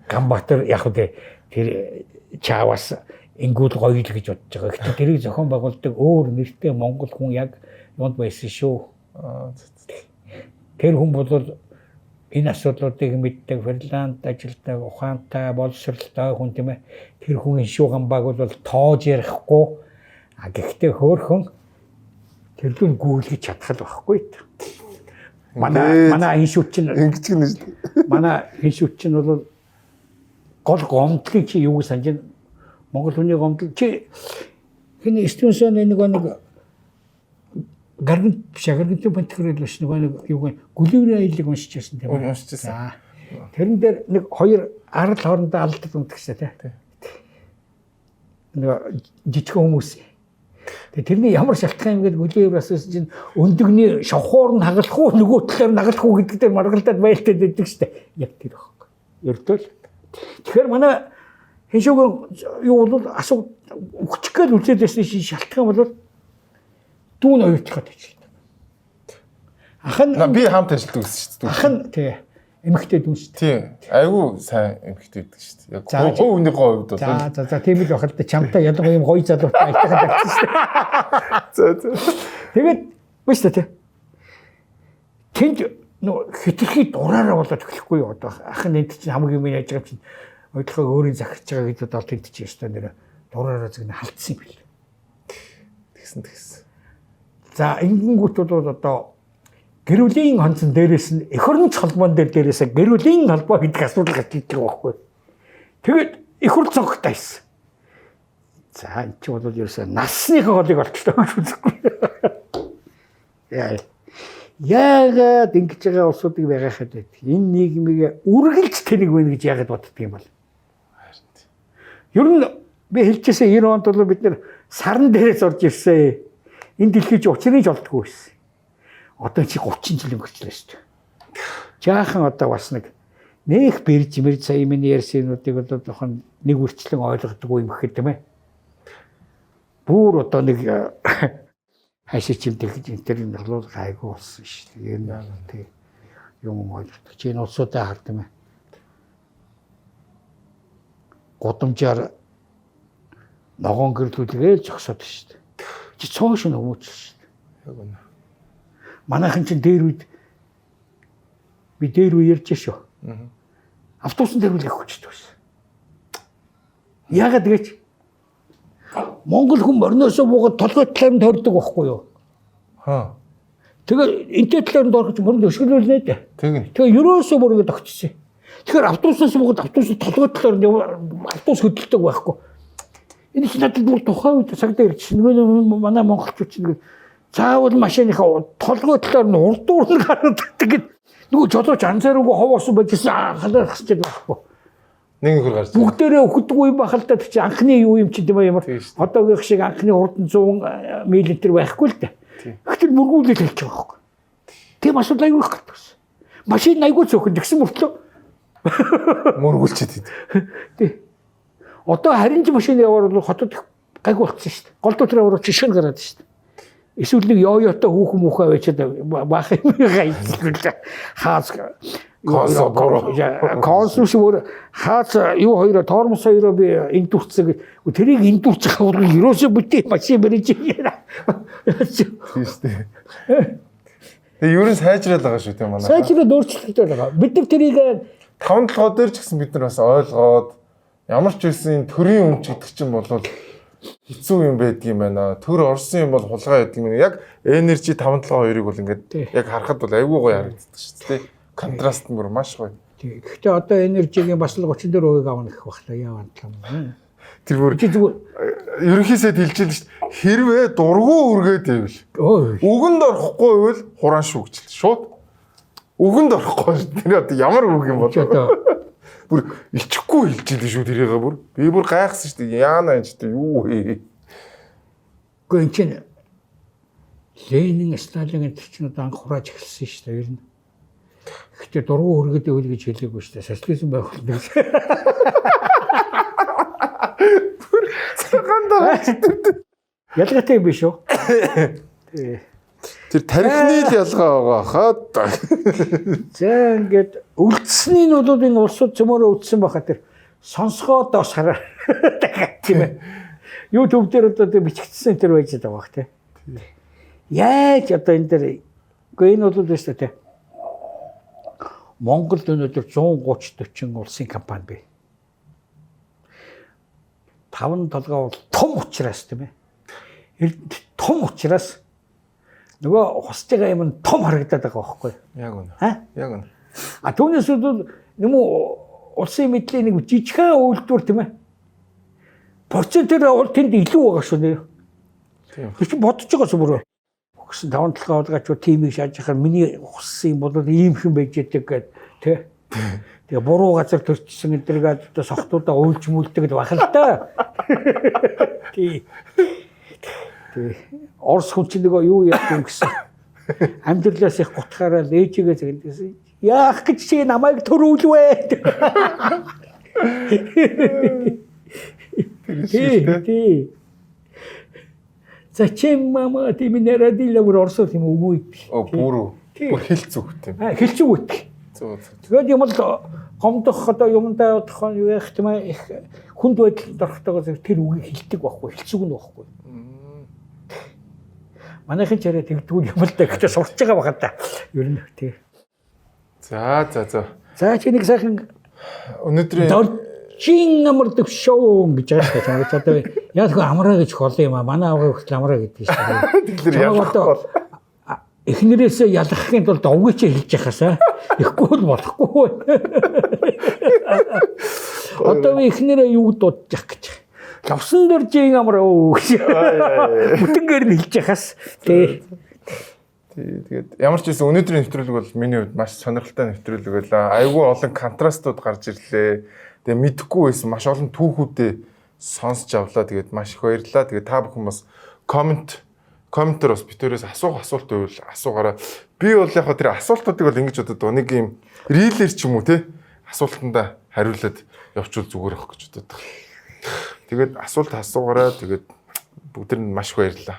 Ганбаатар яг үү тэр чаавас ингүүл гоё л гэж бодож байгаа. Гэхдээ тэрийг зохион байгуулдаг өөр нэртэй монгол хүн яг юунд байсан шүү. Тэр хүн бол энэ асуудлуудыг мэддэг, Финланд ажилдаг, ухаантай, боловсралтай хүн тийм ээ. Тэр хүний шууган баг бол тоож ярихгүй. Гэхдээ хөөхөн тэрлүүн гүйлгэж чадхал байхгүй. Манай энэ шүүт чинь ингэж гэнэ шүү дээ. Манай энэ шүүт чинь бол гол гомдлыг чи юу гэж санаж Монгол хүний гомдол чи хин Стивенсон нэг гарган шагаргын пантхрэл биш нэг юу гэн Гүлэврийн аялыг уншиж байсан тийм үү? Уншижсэн. Тэрэн дээр нэг хоёр арал хоорондоо алдаад унтгачтай тийм. Нэг жижиг хүмүүс. Тэгээ тэрний ямар шалтгаан юм гээд Гүлэвр асуусан чинь өндөгний шавхуур нь хагалах уу нөгөө талаар нагалах уу гэдэг дээр маргалдаад байлтаад байдаг штэ. Яг тэр байхгүй. Ердөө л. Тэгэхээр манай хиншүүгийн юу бол асуу өгчих гээд үлдээд байсан шалтгаан бол дүүн оюутлахад ажилладаг. Ахын би хамт ажилладаг гэсэн шүү дээ. Ахын тий эмэгтэй дүүн шүү дээ. Тий. Айгүй сайн эмэгтэй байдаг шүү дээ. Яг хөө үнийхээ хувьд бол. За тийм л бахал та чамтай ялангуяа юм гоё залуутай айтахад авчихсан шүү дээ. Тэгээд биш үү тий. Тэнд нөө хитрхи дураараа болоод эхлэхгүй юу одоо ахын энд чинь хамгийн юм яаж байгаа чинь ойлгохоо өөрийн захирч байгаа гэдэг бол тэнд чинь ёстой нэр дураараа зэгнэ халтсан юм бил. Тэгсэн. За ингэнгүүт бол одоо гэрүүлийн хонцон дээрээс нь эх орнч холбоон дээрээс гэрүүлийн холбоо гэдэг асуудал гарч ирж байгаа байхгүй. Тэгээд эх орн цонхтой байсан. За энэ ч бол ерөөсөө насныхаа голыг олчлоо гэж үзэхгүй. Яагаад ингэж байгаа улсуудыг байгаахад байдаг. Энэ нийгмийг үргэлж тэнэг байна гэж яагаад боддөг юм бол. Ер нь би хэлчихсэн 90 онд бол бид нэр сарн дээрээс орж ирсэн. Энэ дэлхийд учрыг олдгүй байсан. Одоо чи 30 жил өнгөрчлөө шүү дээ. Жаахан одоо бас нэг бэрж сая миний ярьсануудыг одоо жоохон нэг үрчлэн ойлгодгүй юм гэхэд тийм ээ. Бүр одоо нэг хайшаа чимдэг гэж энэ төр нь гайгүй болсон шүү дээ. Ер нь тийм юм ойлгодог. Чи энэ улсуудаа хард юм ээ. гудамжаар ногоон гэрлүүлгээл зогсоод шүү дээ. Чи цоош нь өмөөч шүү дээ. Яг үнэ. Манайхан чинь дээр үед би дээр үе ярьж шүү. Автобусан дээр үл явчихдаг байсан. Яагаад гэж Монгол хүн морноосоо буугаад толгой талаар нь тордог байхгүй юу? Хаа. Тэгээ энтэй талаар нь дорхож мөрөнд өшгөлүүлнэ дээ. Тэгээ ерөөсөө бүр ингэ тогтчихсон. Тэгэхээр автобуснаас буугаад автобусын толгой талаар нь автобус хөдөлдөг байхгүй. Энэ ч надад бүр тухайн үед цагдаа ирж нөгөө манай монголчууд чинь заавал машиныхаа толгой талаар нь урдуур нь гараад тэгээд нөгөө жолооч анзаараагүй ховоосон байжсэн халаах гэж байхгүй. Нэг нөхөр гарч. Бүгдээрээ өгдөггүй юм бахалтай чи анхны юу юм чи тийм ямар одоогийн шиг анхны урд нь 100 мм байхгүй л дээ. Гэтэл мөргүүлээд хэлж байгаа байхгүй. Тийм асуудал аягүй их гардаг ш. Машин аягүй цөөхөн тэгсэн мөртлөө мөргүүлчихэд. Тий. Одоо харин ч машин яваар бол хотод гайгүй болчихсон ш. Гол дотроо ороо жишгэн гараад ш. Эсвэл нэг ёётой хүүхэн мөхөө авчиад баах юм гайхал хаас консус бүр хаас юу хоёроо тормос хоёроо би энэ дүрцэг тэрийг энэ дүрцэх хаврын ерөөсөө бүтээ машин барьж яа. Тийм шүү дээ. Тэгээ ерөн сайжраад байгаа шүү дээ манай. Сайжраад өөрчлөлттэй байгаа. Бид нар тэрийг 5-7 дээр ч гэсэн бид нар бас ойлгоод ямар ч үсэн төрийн өмч гэдэг чинь бол хэцүү юм байдаг юм байна. Төр орсон юм бол хулгай байдаг юм. Яг энержи 5-7-2-ыг бол ингээд яг харахад бол айгүй гоё харагддаг шүү дээ. Контраст нь бүр маш гоё. Гэхдээ одоо энержигийн бас л 34% авах гэх бахлаа яаван талаа. Тэр бүр ерөнхийсэд хэлчихлээ шүү дээ. Хэрвээ дургу үргээд байвал үгэнд орохгүй байвал хураан шүү гэж шууд. Үгэнд орохгүй шүү. Тэр одоо ямар үг юм бол одоо бүр ичихгүй хэлчихлээ шүү тэрийгээ бүр. Би бүр гайхсан шүү дээ. Яана энэ ч юу вэ? Гэхдээ энэ чинь Ленин, Сталин гэдэг чинь одоо анх хурааж эхэлсэн шүү дээ ер нь. Гэхдээ дургу өргөд байвал гэж хэлээгүй шүү дээ. Социализм байх болно. Ялгаатай юм биш үү? Тэр тарихны л ялгаа байгаа хаад. За ингээд үлдсэний нуудын улсууд цөмөрөө үлдсэн баха тэр сонсгоод бас хараа тийм ээ. YouTube дээр одоо бичигдсэн тэр байж байгаа бах тийм. Яаж одоо энэ дээр үгүй энэ бол биш тийм. Монголд өнөөдөр 130-40 улсын компани бий. 5 толгой бол том учраас тийм ээ. Том учраас нөгөө хосж байгаа юм нь том харагдаад байгаа байхгүй юу? Яг үнэ. Яг үнэ. А түүнээс бол юм уу улсын мэдлийн нэг жижигхэн үйлдвэр тийм ээ. Процентээр тэнд илүү байгаа шүү нэ. Тийм. Чи бодож байгаа ч мөрөө. Гэсэн 5 толгой олгаач тимийг шааж яхаар миний хуссан юм бол ийм хэн байж яадаг гэд тий. Тэгээ буруу газар төрчихсөн эдэргээд одоо сохтуудаа уйлж мүлдэг гэдэг бах л та. Тий. Орс хүн чинь нөгөө юу яах юм гэсэн. Амьдралаас их гутгаараа ээжигээ зэгдсэн. Яах гэж чи намайг төрүүлвэ. Тий. Зачем мама ты меня родила в Орсо тийм үгүй. Бүр хэл зүгт юм. Хэл зүгт. Тэгээд юм бол гомдох одоо юмдаа явах юу яах тийм их хүнд байдалд орохдогоо тэр үгийг хэлдэг байхгүй хэлцүүг нь байхгүй. Манайхан ч яриа тэгдгүүл юм л да гэхдээ сурч байгаа баха та. Ер нь тий. За. За чи нэг сайхан өнөөдрийн чин амар төвшөө гэж байгаа шүү дээ. Одоо яг хөө амраа гэж холоо юм аа. Манай аваа хүртэл амраа гэдэг шүү дээ. Тэгэхээр ялахгүй эхнэрээсээ ялгахын тулд овгий чи хэлж яхасаа ихгүй бол болохгүй. Одоо эхнэрээ юу дуудчих гэж. Лавсан дээр чин амраа гэж. Бүтэнгээр нь хэлж яхас. Тэгээд ямар ч байсан өнөөдрийн нэвтрүүлэг бол миний хувьд маш сонирхолтой нэвтрүүлэг байлаа. Айгүй олон контрастууд гарч ирлээ. Тэгээ мэдэхгүй байсан маш олон түүхүүдээ сонсч авлаа. Тэгээд маш их баярлалаа. Тэгээд та бүхэн бас комментээр бас битүүрээс асуулт байвал асуугаараа. Би бол яг тэр асуултуудыг бол ингэж бодод нэг юм рилер ч юм уу те асуултандаа хариулаад явуул зүгээр ах гэж бодод. Тэгээд асуулт асуугаараа. Тэгээд бүгд нь маш их баярлалаа.